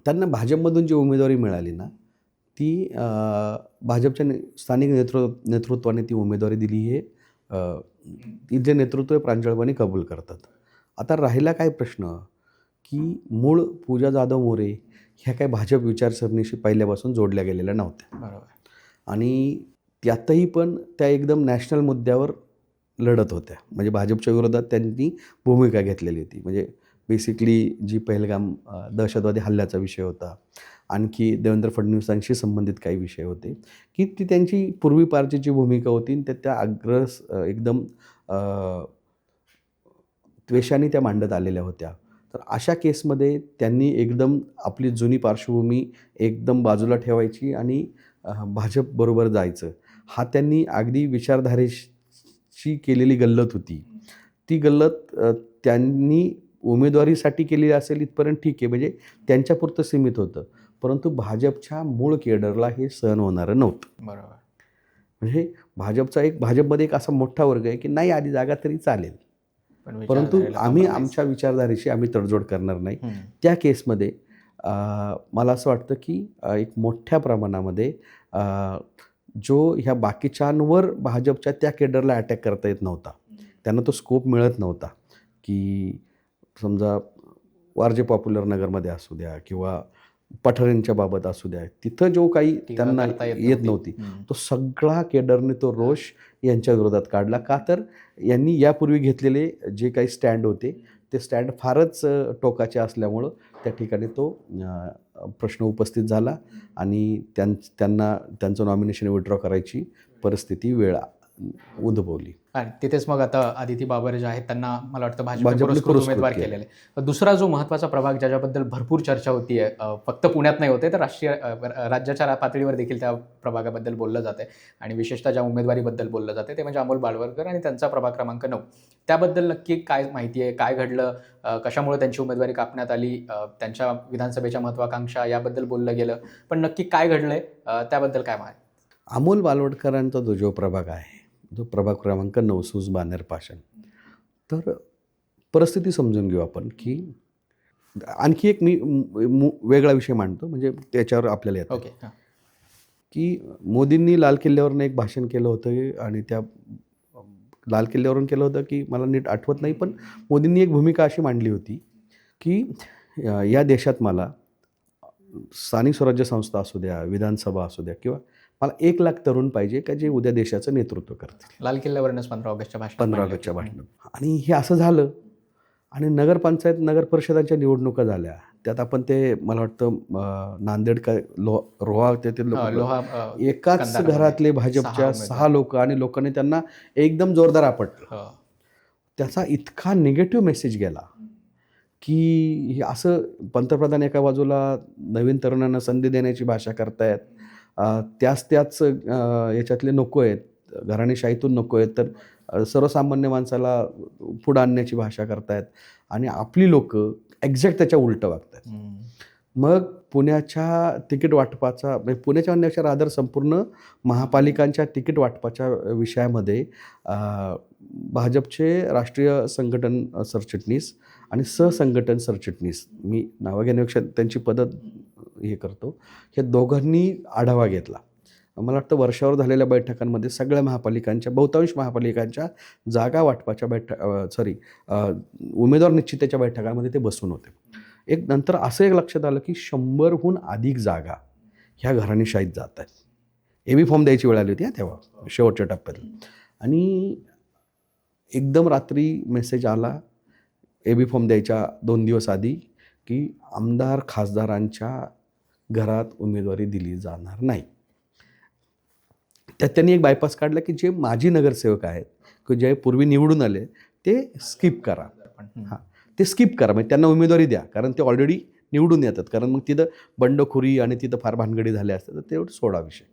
त्यांना भाजपमधून जी उमेदवारी मिळाली ना ती भाजपच्या स्थानिक नेतृत्वाने ती उमेदवारी दिली हे इथले नेतृत्व प्रांजळपणे कबूल करतात. आता राहिला काय प्रश्न की मूळ पूजा जाधव मोरे ह्या काय भाजप विचारसरणीशी पहिल्यापासून जोडल्या गेलेल्या नव्हत्या. बरोबर. आणि त्यातही पण त्या एकदम नॅशनल मुद्द्यावर लढत होत्या, म्हणजे भाजपच्या विरोधात त्यांनी भूमिका घेतलेली होती. म्हणजे बेसिकली जी पहलगाम दहशतवादी हल्ल्याचा विषय होता, आणखी देवेंद्र फडणवीसांशी संबंधित काही विषय होते, की ती त्यांची पूर्वीपारची जी भूमिका होती त्या एकदम द्वेषाने त्या मांडत आलेल्या होत्या. तर अशा केसमध्ये त्यांनी एकदम आपली जुनी पार्श्वभूमी एकदम बाजूला ठेवायची आणि भाजपबरोबर जायचं. हा त्यांनी अगदी विचारधारेशी केलेली गल्लत होती. ती गल्लत त्यांनी उमेदवारीसाठी केलेली असेल इथपर्यंत ठीक आहे, म्हणजे त्यांच्यापुरतं सीमित होतं. परंतु भाजपच्या मूळ केडरला हे सहन होणारं नव्हतं. बरोबर. म्हणजे भाजपमध्ये एक असा मोठा वर्ग आहे की नाही आली जागा तरी चालेल, परंतु आम्ही आमच्या विचारधारेशी आम्ही तडजोड करणार नाही. त्या केसमध्ये मला असं वाटतं की एक मोठ्या प्रमाणामध्ये जो ह्या बाकीच्यांवर भाजपच्या त्या केडरला अटॅक करता येत नव्हता, त्यांना तो स्कोप मिळत नव्हता, की समजा वारजे पॉप्युलर नगरमध्ये असू द्या किंवा पठारेंच्या बाबत असू द्या, तिथं जो काही त्यांना येत नव्हती, तो सगळा केडरने तो रोष यांच्या विरोधात काढला. का तर यांनी यापूर्वी घेतलेले जे काही स्टँड होते ते स्टँड फारच टोकाचे असल्यामुळं त्या ठिकाणी तो प्रश्न उपस्थित झाला आणि त्यांना त्यांचं नॉमिनेशन विड्रॉ करायची परिस्थिती वेळ उद्भवली. आणि तिथेच मग आता आदिती बाबर जे आहेत त्यांना मला वाटतं भाजपने भाजपने पुरस्कृत पुरस्कृत उमेदवार केले. केलेले. दुसरा जो महत्त्वाचा प्रभाग ज्याच्याबद्दल भरपूर चर्चा होतीये, फक्त पुण्यात नाही होते तर राज्याच्या पातळीवर देखील त्या प्रभागाबद्दल बोललं जाते आणि विशेषतः ज्या उमेदवारीबद्दल बोललं जाते ते म्हणजे अमोल बाळवणकर आणि त्यांचा प्रभाग क्रमांक 9. त्याबद्दल नक्की काय माहिती आहे, काय घडलं, कशामुळे त्यांची उमेदवारी कापण्यात आली, त्यांच्या विधानसभेच्या महत्त्वाकांक्षा याबद्दल बोललं गेलं, पण नक्की काय घडलंय त्याबद्दल काय माहिती? अमोल बाळवणकरांचा जो प्रभाग आहे, जो प्रभाग क्रमांक 9 सूज बानेर पाषाण, तर परिस्थिती समजून घेऊ आपण की आणखी एक मी वेगळा विषय मांडतो, म्हणजे त्याच्यावर आपल्याला येतं. ओके. की मोदींनी लाल किल्ल्यावरून एक भाषण केलं होतं आणि त्या लाल किल्ल्यावरून केलं होतं की मला नीट आठवत नाही, पण मोदींनी एक भूमिका अशी मांडली होती की या देशात मला स्थानिक स्वराज्य संस्था असू द्या, विधानसभा असू द्या, किंवा मला 1 लाख तरुण पाहिजे का जे उद्या देशाचं नेतृत्व करतील. लाल किल्ल्यावरच 15 ऑगस्टच्या भाषणात 15 ऑगस्टच्या भाषणात. आणि हे असं झालं आणि नगरपंचायत नगर परिषदांच्या निवडणुका झाल्या. त्यात आपण ते मला वाटतं नांदेड का रोहा तेथील लोक एकाच घरातले भाजपच्या 6 लोक आणि लोकांनी त्यांना एकदम जोरदार आपटलं. त्याचा इतका निगेटिव्ह मेसेज गेला की हे असं पंतप्रधान एका बाजूला नवीन तरुणांना संधी देण्याची भाषा करतायत, त्याच याच्यातले नको आहेत, घराणेशाहीतून नको आहेत, तर सर्वसामान्य माणसाला पुढं आणण्याची भाषा करतायत आणि आपली लोक एक्झॅक्ट त्याच्या उलटं वागतात. मग पुण्याच्या तिकीट वाटपाचा, म्हणजे पुण्याच्या म्हणण्यापेक्षा रादर संपूर्ण महापालिकांच्या तिकीट वाटपाच्या विषयामध्ये भाजपचे राष्ट्रीय संघटन सरचिटणीस आणि सहसंघटन सरचिटणीस, मी नावं घेण्यापेक्षा त्यांची पद्धत हे करतो, हे दोघांनी आढावा घेतला. मला वाटतं वर्षावर झालेल्या बैठकांमध्ये सगळ्या महापालिकांच्या, बहुतांश महापालिकांच्या जागा वाटपाच्या उमेदवार निश्चितीच्या बैठकांमध्ये ते बसून होते. नंतर असं एक लक्षात आलं की 100हून अधिक जागा ह्या घराणेशाहीत जात आहेत. एबी फॉर्म द्यायची वेळ आली होती तेव्हा शेवटच्या टप्प्यात, आणि एकदम रात्री मेसेज आला एबी फॉर्म द्यायच्या 2 दिवस आधी की आमदार खासदारांच्या घरात उमेदवारी दिली जाणार नाही. त्यात त्यांनी एक बायपास काढला की जे माजी नगरसेवक आहेत किंवा जे पूर्वी निवडून आले ते स्किप करा. ते स्किप करा, म्हणजे त्यांना उमेदवारी द्या, कारण ते ऑलरेडी निवडून येतात, कारण मग तिथं बंडखोरी आणि तिथं फार भानगडी झाल्या असतात, तर तेवढं सोडा विषय.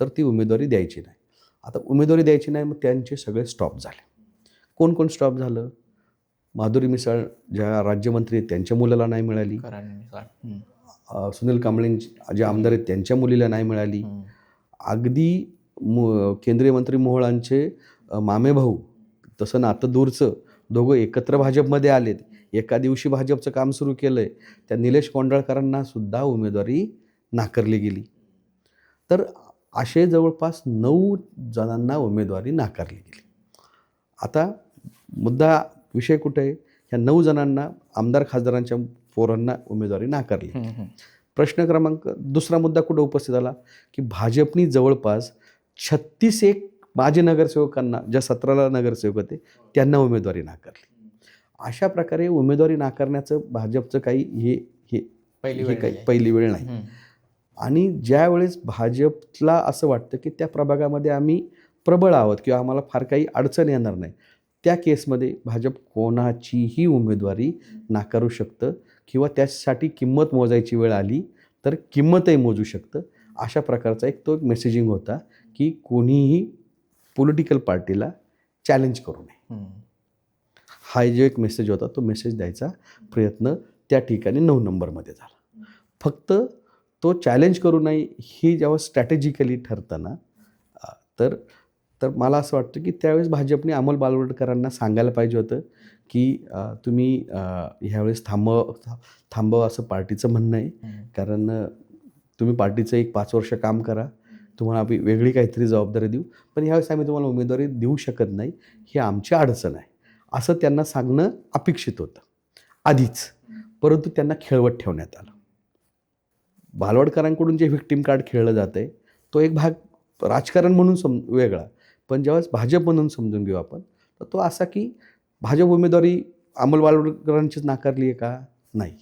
तर ती उमेदवारी द्यायची नाही. आता उमेदवारी द्यायची नाही, मग त्यांचे सगळे स्टॉप झाले. कोण कोण स्टॉप झालं? माधुरी मिसाळ ज्या राज्यमंत्री आहेत त्यांच्या मुलाला नाही मिळाली, सुनील कांबळे जे आमदार आहेत त्यांच्या मुलीला नाही मिळाली, अगदी केंद्रीय मंत्री मोहोळांचे मामे भाऊ, तसं नातं दूरचं, दोघं एकत्र भाजपमध्ये आलेत, एका दिवशी भाजपचं काम सुरू केलं आहे, त्या निलेश कोंडाळकरांना सुद्धा उमेदवारी नाकारली गेली. तर असे जवळपास 9 जणांना उमेदवारी नाकारली गेली. आता मुद्दा विषय कुठे आहे? ह्या 9 जणांना, आमदार खासदारांच्या पोरांना उमेदवारी नाकारली. प्रश्न क्रमांक दुसरा मुद्दा कुठं उपस्थित आला की भाजपनी जवळपास 36 माजी नगरसेवकांना, ज्या 17 नगरसेवक होते त्यांना उमेदवारी नाकारली. अशा प्रकारे उमेदवारी नाकारण्याचं भाजपचं काही हे पहिली हे वेळ काही नाहीये. पहिली वेळ नाही. हम्म. आणि ज्यावेळेस भाजपला असं वाटतं की त्या प्रभागामध्ये आम्ही प्रबळ आहोत किंवा आम्हाला फार काही अडचण येणार नाही, त्या केसमध्ये भाजप कोणाचीही उमेदवारी नाकारू शकतं किंवा त्यासाठी किंमत मोजायची वेळ आली तर किंमतही मोजू शकतं. अशा प्रकारचा एक मेसेजिंग होता की कोणीही पॉलिटिकल पार्टीला चॅलेंज करू नये. हम्म. हा जो एक मेसेज होता तो मेसेज द्यायचा प्रयत्न त्या ठिकाणी 9 नंबरमध्ये झाला. फक्त तो चॅलेंज करू नये ही जेव्हा स्ट्रॅटेजिकली ठरतं ना, तर तर मला असं वाटतं की त्यावेळेस भाजपने अमोल बालवडकरांना सांगायला पाहिजे होतं की तुम्ही ह्यावेळेस थांबवा असं पार्टीचं म्हणणं आहे. कारण तुम्ही पार्टीचं एक 5 वर्ष काम करा, तुम्हाला आम्ही वेगळी काहीतरी जबाबदारी देऊ, पण ह्यावेळेस आम्ही तुम्हाला उमेदवारी देऊ शकत नाही, ही आमची अडचण आहे असं त्यांना सांगणं अपेक्षित होतं आधीच. परंतु त्यांना खेळवत ठेवण्यात आलं. बालवडकरांकडून जे व्हिक्टीम कार्ड खेळलं जातं आहे तो एक भाग राजकारण म्हणून वेगळा, पण ज्यावेळेस भाजप म्हणून समजून घेऊ आपण, तर तो असा की भाजप उमेदवारी अमोल बालवडकरांचीच नाकारली आहे का? नाही,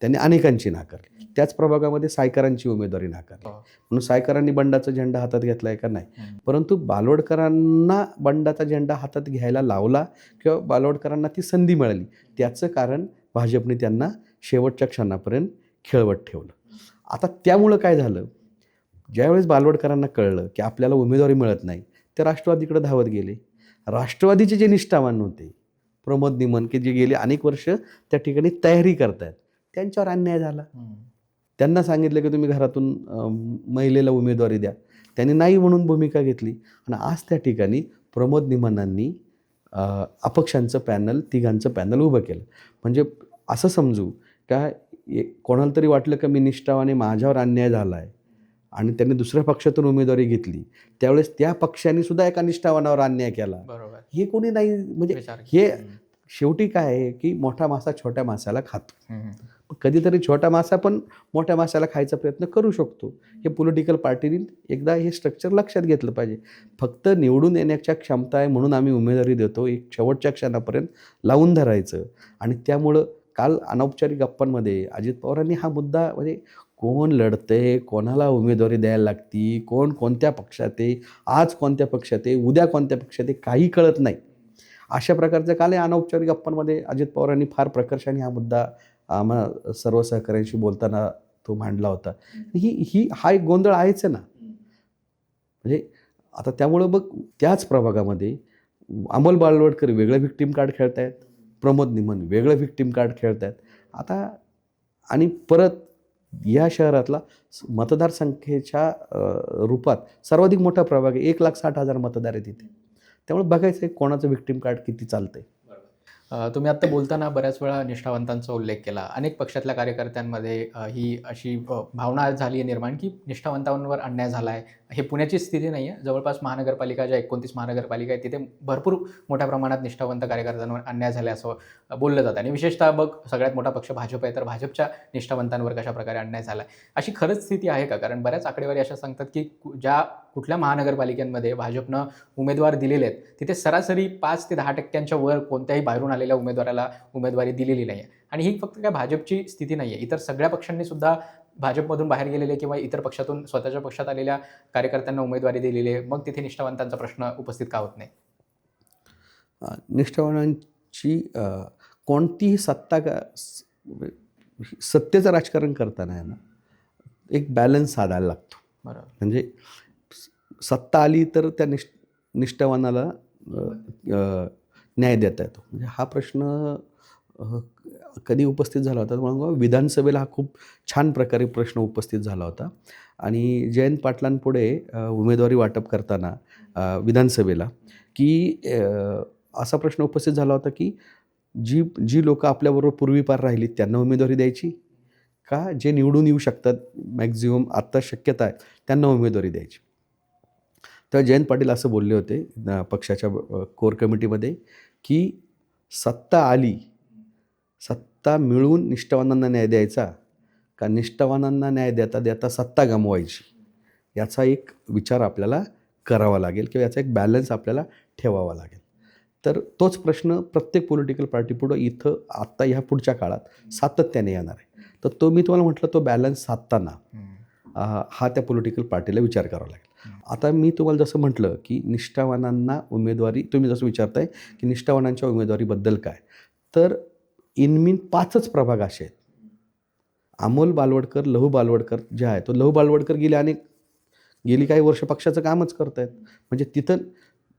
त्यांनी अनेकांची नाकारली. त्याच प्रभागामध्ये सायकरांची उमेदवारी नाकारली, म्हणून सायकरांनी बंडाचा झेंडा हातात घेतला आहे का? नाही. परंतु बालवडकरांना बंडाचा झेंडा हातात घ्यायला लावला किंवा बालवडकरांना ती संधी मिळाली, त्याचं कारण भाजपने त्यांना शेवटच्या क्षणापर्यंत खेळवत ठेवलं. आता त्यामुळं काय झालं, ज्यावेळेस बालवडकरांना कळलं की आपल्याला उमेदवारी मिळत नाही, ते राष्ट्रवादीकडे धावत गेले. राष्ट्रवादीचे जे निष्ठावान होते, प्रमोद निमन, की जे गेले अनेक वर्ष त्या ठिकाणी तयारी करतायत, त्यांच्यावर अन्याय झाला. त्यांना सांगितलं की तुम्ही घरातून महिलेला उमेदवारी द्या, त्यांनी नाही म्हणून भूमिका घेतली आणि आज त्या ठिकाणी प्रमोद निमनांनी अपक्षांचं पॅनल, तिघांचं पॅनल उभं केलं. म्हणजे असं समजू का कोणाला तरी वाटलं का मी निष्ठावाने, माझ्यावर अन्याय झाला आहे आणि त्यांनी दुसऱ्या पक्षातून उमेदवारी घेतली, त्यावेळेस त्या पक्षाने सुद्धा एका निष्ठावानावर अन्याय केला. बरोबर. हे कोणी नाही, म्हणजे हे शेवटी काय आहे की मोठा मासा छोट्या माशाला खातो. कधीतरी छोटा मासा पण मोठ्या माशाला खायचा प्रयत्न करू शकतो. हे पॉलिटिकल पार्टीने एकदा हे स्ट्रक्चर लक्षात घेतलं पाहिजे. फक्त निवडून येण्याच्या क्षमता आहे म्हणून आम्ही उमेदवारी देतो, एक शेवटच्या क्षणापर्यंत लावून धरायचं. आणि त्यामुळं काल अनौपचारिक गप्पांमध्ये अजित पवारांनी हा मुद्दा, म्हणजे कोण लढतंय, कोणाला उमेदवारी द्यायला लागती, कोण कोणत्या पक्षात आहे, आज कोणत्या पक्षात आहे, उद्या कोणत्या पक्षात आहे, काही कळत नाही, अशा प्रकारचं काल अनौपचारिक गप्पांमध्ये अजित पवारांनी फार प्रकर्षाने हा मुद्दा आम्हा सर्व सहकाऱ्यांशी बोलताना तो मांडला होता. हा एक गोंधळ आहेच ना. म्हणजे आता त्यामुळं मग त्याच प्रभागामध्ये अमोल बालवडकर वेगळं व्हिक्टीम कार्ड खेळतायत, प्रमोद निमन वेगळं व्हिक्टीम कार्ड खेळतायत. आता आणि परत या शहरातला मतदारसंख्येच्या रूपात सर्वाधिक मोठा प्रभाग आहे, 1,60,000 मतदार आहेत तिथे. त्यामुळे बघायचं आहे कोणाचं व्हिक्टीम कार्ड किती चालतंय. तुम्ही आत्ता बोलताना बऱ्याच वेळा निष्ठावंतांचा उल्लेख केला. अनेक पक्षातल्या कार्यकर्त्यांमध्ये ही अशी भावना झाली आहे निर्माण की निष्ठावंतांवर अन्याय झाला आहे. हे पुण्याची स्थिती नाही आहे, जवळपास महानगरपालिका, ज्या 29 महानगरपालिका आहे तिथे भरपूर मोठ्या प्रमाणात निष्ठावंत कार्यकर्त्यांवर अन्याय झाला असं बोललं जातं. आणि विशेषतः बघ, सगळ्यात मोठा पक्ष भाजप आहे, तर भाजपच्या निष्ठावंतांवर कशा प्रकारे अन्याय झाला आहे, अशी खरंच स्थिती आहे का? कारण बऱ्याच आकडेवारी अशा सांगतात की ज्या कुठल्या महानगरपालिकांमध्ये भाजपनं उमेदवार दिलेले आहेत तिथे सरासरी 5 ते 10% वर कोणत्याही बाहेरून आलेल्या उमेदवाराला उमेदवारी दिलेली नाही आहे. आणि ही फक्त काय भाजपची स्थिती नाही आहे, इतर सगळ्या पक्षांनी सुद्धा भाजपमधून बाहेर गेलेले किंवा इतर पक्षातून स्वतःच्या पक्षात आलेल्या कार्यकर्त्यांना उमेदवारी दिलेली आहे. मग तिथे निष्ठावंतांचा प्रश्न उपस्थित का होत नाही? निष्ठावानांची कोणतीही सत्तेचं राजकारण करताना आहे ना, एक बॅलन्स साधायला लागतो. बरोबर. म्हणजे सत्ता आली तर त्या निष्ठावानाला न्याय देता येतो. म्हणजे हा प्रश्न कधी उपस्थित झाला होता, म्हणून विधानसभेला हा खूप छान प्रकारे प्रश्न उपस्थित झाला होता. आणि जयंत पाटलांपुढे उमेदवारी वाटप करताना विधानसभेला की असा प्रश्न उपस्थित झाला होता की जी लोकं आपल्याबरोबर पूर्वीपार राहिली त्यांना उमेदवारी द्यायची का जे निवडून येऊ शकतात, मॅक्झिमम आत्ता शक्यता आहे, त्यांना उमेदवारी द्यायची. तर जयंत पाटील असं बोलले होते पक्षाच्या कोर कमिटीमध्ये की सत्ता आली, सत्ता मिळून निष्ठावानांना न्याय द्यायचा का निष्ठावानांना न्याय देता देता सत्ता गमवायची, याचा एक विचार आपल्याला करावा लागेल किंवा याचा एक बॅलन्स आपल्याला ठेवावा लागेल. तर तोच प्रश्न प्रत्येक पॉलिटिकल पार्टीपुढं इथं आत्ता ह्या पुढच्या काळात सातत्याने येणार आहे. तर तो मी तुम्हाला म्हटलं तो बॅलन्स साधताना हा त्या पॉलिटिकल पार्टीला विचार करावा लागेल. आता मी तुम्हाला जसं म्हटलं की निष्ठावानांना उमेदवारी, तुम्ही जसं विचारताय की निष्ठावानांच्या उमेदवारीबद्दल काय, तर इनमीन 5च प्रभाग असे आहेत. अमोल बालवडकर, लहू बालवडकर जे आहे, तो लहू बालवडकर गेली काही वर्ष पक्षाचं कामच करत आहेत. म्हणजे तिथं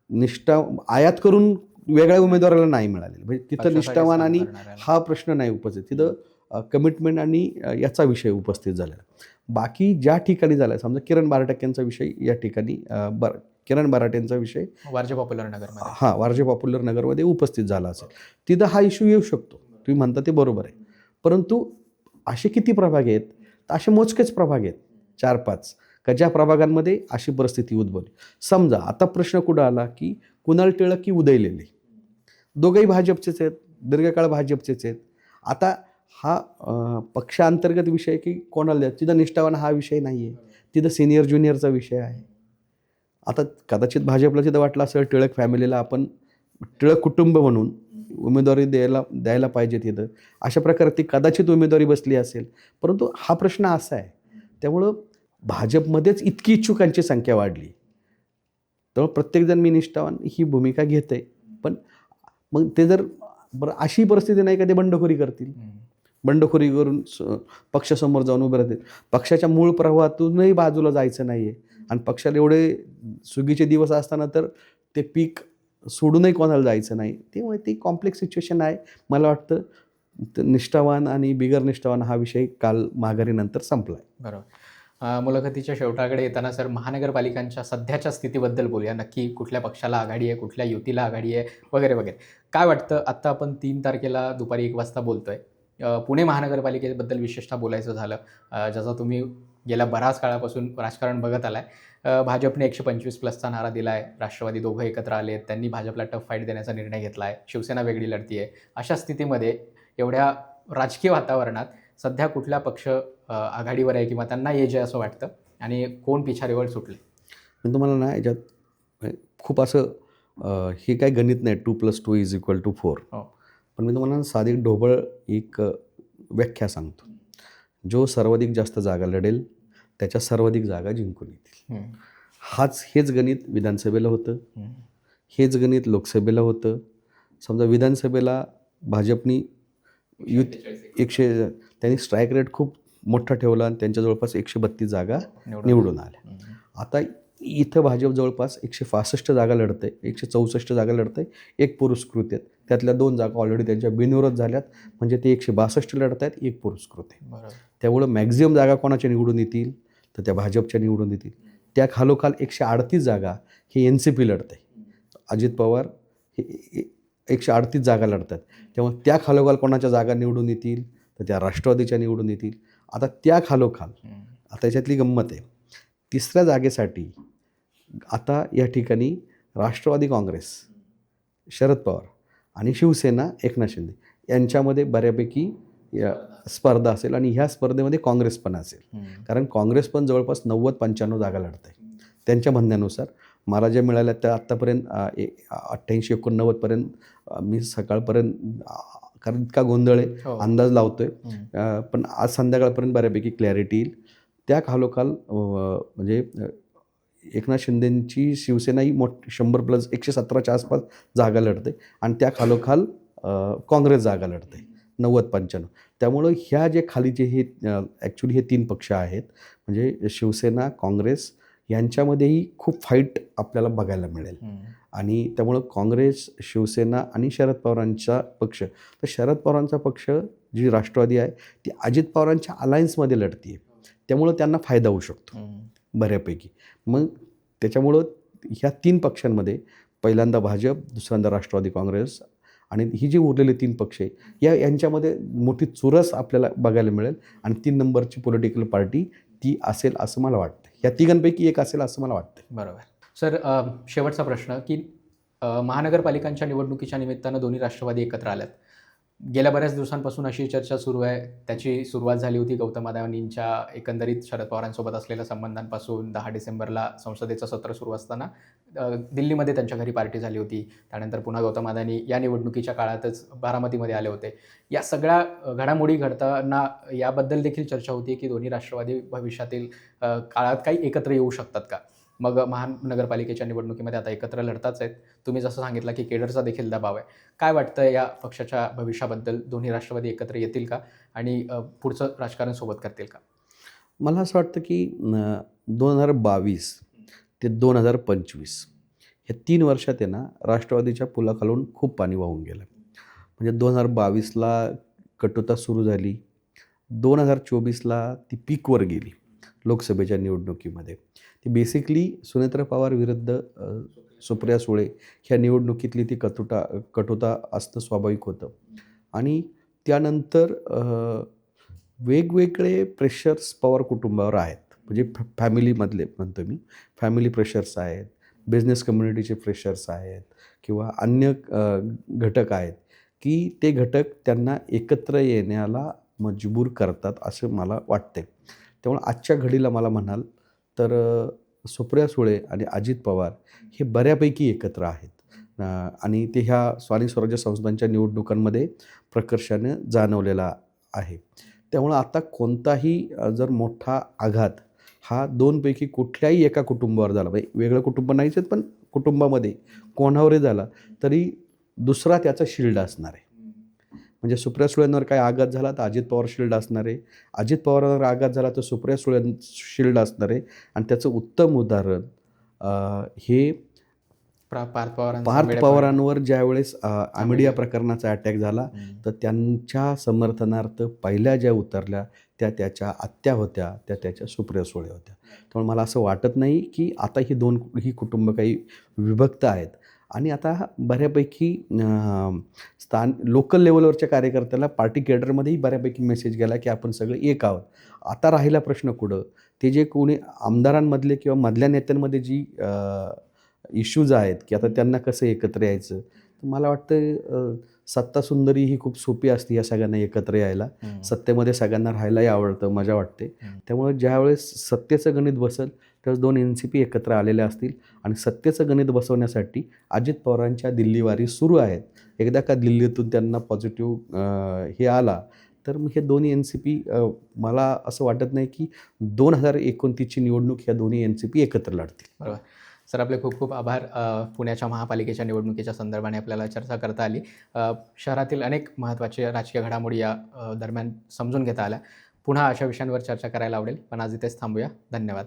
निष्ठा आयात करून वेगळ्या उमेदवाराला नाही मिळालेलं. म्हणजे तिथं निष्ठावान आणि हा प्रश्न नाही उपस्थित, तिथं कमिटमेंट आणि याचा विषय उपस्थित झालेला. बाकी ज्या ठिकाणी झाला आहे, समजा किरण बारटक्यांचा विषय या ठिकाणी किरण बाराटेंचा विषय वारजे पॉप्युलर नगरमध्ये, वारजे पॉप्युलर नगरमध्ये उपस्थित झाला असेल, तिथं हा इश्यू येऊ शकतो. तुम्ही म्हणता ते बरोबर आहे. परंतु असे किती प्रभाग आहेत? तर असे मोजकेच प्रभाग आहेत, 4-5, का ज्या प्रभागांमध्ये अशी परिस्थिती उद्भवली. समजा आता प्रश्न कुठं आला की कुणाल टिळक की उदय लेले, दोघंही भाजपचेच आहेत, दीर्घकाळ भाजपचेच आहेत. आता हा पक्षांतर्गत विषय की कोणाला द्या, तिथं निष्ठावान हा विषय नाही आहे, तिथं सिनियर ज्युनियरचा विषय आहे. आता कदाचित भाजपला तिथं वाटलं असेल टिळक फॅमिलीला आपण टिळक कुटुंब म्हणून उमेदवारी द्यायला पाहिजे तिथं, अशा प्रकारे ती कदाचित उमेदवारी बसली असेल. परंतु हा प्रश्न असा आहे, त्यामुळं भाजपमध्येच इतकी इच्छुकांची संख्या वाढली, त्यामुळे प्रत्येकजण मी निष्ठावान ही भूमिका घेते. पण मग ते जर बरं अशी परिस्थिती नाही का ते बंडखोरी करतील, बंडखोरी करून पक्षासमोर जाऊन उभे राहतील. पक्षाच्या मूळ प्रवाहातूनही बाजूला जायचं नाही आहे आणि पक्षाला एवढे सुगीचे दिवस असताना तर ते पीक सोडूनही कोणाला जायचं नाही. त्यामुळे ती कॉम्प्लेक्स सिच्युएशन आहे. मला वाटतं निष्ठावान आणि बिगर निष्ठावान हा विषय काल माघारीनंतर संपला आहे. बरोबर. मुलाखतीच्या शेवटाकडे येताना सर, महानगरपालिकांच्या सध्याच्या स्थितीबद्दल बोलूया. नक्की कुठल्या पक्षाला आघाडी आहे, कुठल्या युतीला आघाडी आहे, वगैरे वगैरे. काय वाटतं, आत्ता आपण 3 तारखेला दुपारी 1 वाजता बोलतोय. पुणे महानगरपालिकेबद्दल विशेषतः बोलायचं झालं, ज्याचा तुम्ही गेल्या बऱ्याच काळापासून राजकारण बघत आलाय. भाजपने 125+चा नारा दिला आहे, राष्ट्रवादी दोघं एकत्र आले आहेत, त्यांनी भाजपला टफ फाईट देण्याचा निर्णय घेतला आहे, शिवसेना वेगळी लढती आहे. अशा स्थितीमध्ये एवढ्या राजकीय वातावरणात सध्या कुठला पक्ष आघाडीवर आहे किंवा त्यांना ये जे असं वाटतं, आणि कोण पिछारीवर सुटले? पण तुम्हाला ना याच्यात खूप असं हे काय गणित नाही 2+2 = 4. पण मी तुम्हाला साधी ढोबळ एक व्याख्या सांगतो. जो सर्वाधिक जास्त जागा लढेल त्याच्या सर्वाधिक जागा जिंकून येतील. हेच गणित विधानसभेला होतं, हेच गणित लोकसभेला होतं. समजा विधानसभेला भाजपनी त्यांनी स्ट्राईक रेट खूप मोठा ठेवला आणि त्यांच्या जवळपास 132 जागा निवडून आल्या. आता इथं भाजप जवळपास 165 जागा लढते, 164 जागा लढते, एक पुरस्कृत आहेत. त्यातल्या 2 जागा ऑलरेडी त्यांच्या बिनविरोध झाल्यात, म्हणजे ते 162 लढत आहेत, एक पुरस्कृत आहे. त्यामुळं मॅक्झिमम जागा कोणाच्या निवडून येतील तर त्या भाजपच्या निवडून येतील. त्या खालोखाल 138 जागा हे NCP लढते. अजित पवार हे 138 जागा लढतात. त्यामुळे त्या खालोखाल कोणाच्या जागा निवडून येतील तर त्या राष्ट्रवादीच्या निवडून येतील. आता त्या खालोखाल आता याच्यातली गंमत आहे, 3ऱ्या जागेसाठी आता या ठिकाणी राष्ट्रवादी काँग्रेस, शरद पवार आणि शिवसेना एकनाथ शिंदे यांच्यामध्ये बऱ्यापैकी स्पर्धा असेल आणि ह्या स्पर्धेमध्ये काँग्रेस पण असेल. कारण काँग्रेस पण जवळपास 90-95 जागा लढते. त्यांच्या म्हणण्यानुसार मला ज्या मिळाल्या त्या आत्तापर्यंत 88-89पर्यंत मी सकाळपर्यंत, कारण इतका गोंधळ आहे, अंदाज लावतोय, पण आज संध्याकाळपर्यंत बऱ्यापैकी क्लॅरिटी येईल. त्या खालोखाल म्हणजे एकनाथ शिंदेंची शिवसेना ही 100+ 117च्या आसपास जागा लढते आणि त्या खालोखाल काँग्रेस जागा लढते 90-95. त्यामुळं ह्या जे खालीचे हे ॲक्च्युली हे 3 पक्ष आहेत, म्हणजे शिवसेना, काँग्रेस यांच्यामध्येही खूप फाईट आपल्याला बघायला मिळेल. आणि त्यामुळं काँग्रेस, शिवसेना आणि शरद पवारांचा पक्ष, तर शरद पवारांचा पक्ष जी राष्ट्रवादी आहे ती अजित पवारांच्या अलायन्समध्ये लढती आहे. त्यामुळं त्यांना फायदा होऊ शकतो बऱ्यापैकी. मग त्याच्यामुळं ह्या 3 पक्षांमध्ये पहिल्यांदा भाजप, दुसऱ्यांदा राष्ट्रवादी काँग्रेस आणि ही जी उरलेले 3 पक्ष आहे यांच्यामध्ये मोठी चुरस आपल्याला बघायला मिळेल आणि 3 नंबरची पॉलिटिकल पार्टी ती असेल असं मला वाटतं. या तिघांपैकी एक असेल असं मला वाटतं. बरोबर. सर, शेवटचा प्रश्न की महानगरपालिकांच्या निवडणुकीच्या निमित्तानं दोन्ही राष्ट्रवादी एकत्र आल्यात. गेल्या बऱ्याच दिवसांपासून अशी चर्चा सुरू आहे. त्याची सुरुवात झाली होती गौतम अदानींच्या एकंदरीत शरद पवारांसोबत असलेल्या संबंधांपासून. 10 डिसेंबरला संसदेचं सत्र सुरू असताना दिल्लीमध्ये त्यांच्या घरी पार्टी झाली होती. त्यानंतर पुन्हा गौतम अदानी या निवडणुकीच्या काळातच बारामतीमध्ये आले होते. या सगळ्या घडामोडी घडताना याबद्दल देखील चर्चा होती की दोन्ही राष्ट्रवादी भविष्यातील काळात काही एकत्र येऊ शकतात का? मग महानगरपालिकेच्या निवडणुकीमध्ये आता एकत्र लढताच आहेत. तुम्ही जसं सांगितलं की केडरचा देखील दबाव आहे. काय वाटतं या पक्षाच्या भविष्याबद्दल? दोन्ही राष्ट्रवादी एकत्र येतील का आणि पुढचं राजकारण सोबत करतील का? मला असं वाटतं की 2022 ते 2025 हे 3 वर्षात आहे ना, राष्ट्रवादीच्या पुलाखालून खूप पाणी वाहून गेलं. म्हणजे 2022ला कटुता सुरू झाली, 2024ला ती पीकवर गेली लोकसभेच्या निवडणुकीमध्ये. ती बेसिकली सुनेत्रा पवार विरुद्ध सुप्रिया सुळे ह्या निवडणुकीतली ती कटुता असणं स्वाभाविक होतं. आणि त्यानंतर वेगवेगळे प्रेशर्स पवार कुटुंबावर आहेत. म्हणजे फॅमिलीमधले म्हणतो मी, फॅमिली प्रेशर्स आहेत, बिझनेस कम्युनिटीचे प्रेशर्स आहेत किंवा अन्य घटक आहेत की ते घटक त्यांना एकत्र येण्याला मजबूर करतात असं मला वाटते. त्यामुळे आजच्या घडीला मला म्हणाल तर सुप्रिया सुळे आणि अजित पवार हे बऱ्यापैकी एकत्र आहेत आणि ते ह्या स्थानिक स्वराज्य संस्थांच्या निवडणुकांमध्ये प्रकर्षाने जाणवलेला आहे. त्यामुळं आता कोणताही जर मोठा आघात हा दोनपैकी कुठल्याही एका कुटुंबावर झाला, म्हणजे वेगळं कुटुंब नाहीच आहेत पण कुटुंबामध्ये कोणावरही झाला तरी दुसरा त्याचा शिल्ड असणार आहे. म्हणजे सुप्रिया सुळेंवर काय आघात झाला तर अजित पवार शिल्ड असणार आहे, अजित पवारांवर आघात झाला तर सुप्रिया सुळे शिल्ड असणार आहे. आणि त्याचं उत्तम उदाहरण हे पार्थ पवारांवर ज्यावेळेस आमिडिया प्रकरणाचा अटॅक झाला तर त्यांच्या समर्थनार्थ पहिल्या ज्या उतरल्या त्या त्याच्या आत्या होत्या, त्या त्याच्या सुप्रिया सुळे होत्या. त्यामुळे मला असं वाटत नाही की आता ही कुटुंब काही विभक्त आहेत. आणि आता बऱ्यापैकी लोकल लेवलवरच्या कार्यकर्त्याला पार्टी केडरमध्येही बऱ्यापैकी मेसेज गेला की आपण सगळे एक आहोत. आता राहिला प्रश्न कुठं, ते जे कोणी आमदारांमधले किंवा मधल्या नेत्यांमध्ये जी इश्यूज आहेत की आता त्यांना कसं एकत्र यायचं. तर मला वाटतं सत्ता सुंदरी ही खूप सोपी असते या सगळ्यांना एकत्र यायला. सत्तेमध्ये सगळ्यांना राहायलाही आवडतं, मजा वाटते. त्यामुळे ज्यावेळेस सत्तेचं गणित बसेल त्यावेळेस 2 NCP एकत्र आलेल्या असतील आणि सत्तेचं गणित बसवण्यासाठी अजित पवारांच्या दिल्लीवारी सुरू आहेत. एकदा का दिल्लीतून त्यांना पॉझिटिव्ह हे आला तर मग हे दोन्ही NCP मला असं वाटत नाही की 2029ची निवडणूक ह्या दोन्ही NCP एकत्र लढतील. बरोबर. सर, आपले खूप खूप आभार. पुण्याच्या महापालिकेच्या निवडणुकीच्या संदर्भाने आपल्याला चर्चा करता आली. शहरातील अनेक महत्त्वाच्या राजकीय घडामोडी या दरम्यान समजून घेता आल्या. पुन्हा अशा विषयांवर चर्चा करायला आवडेल, पण आज इथेच थांबूया. धन्यवाद.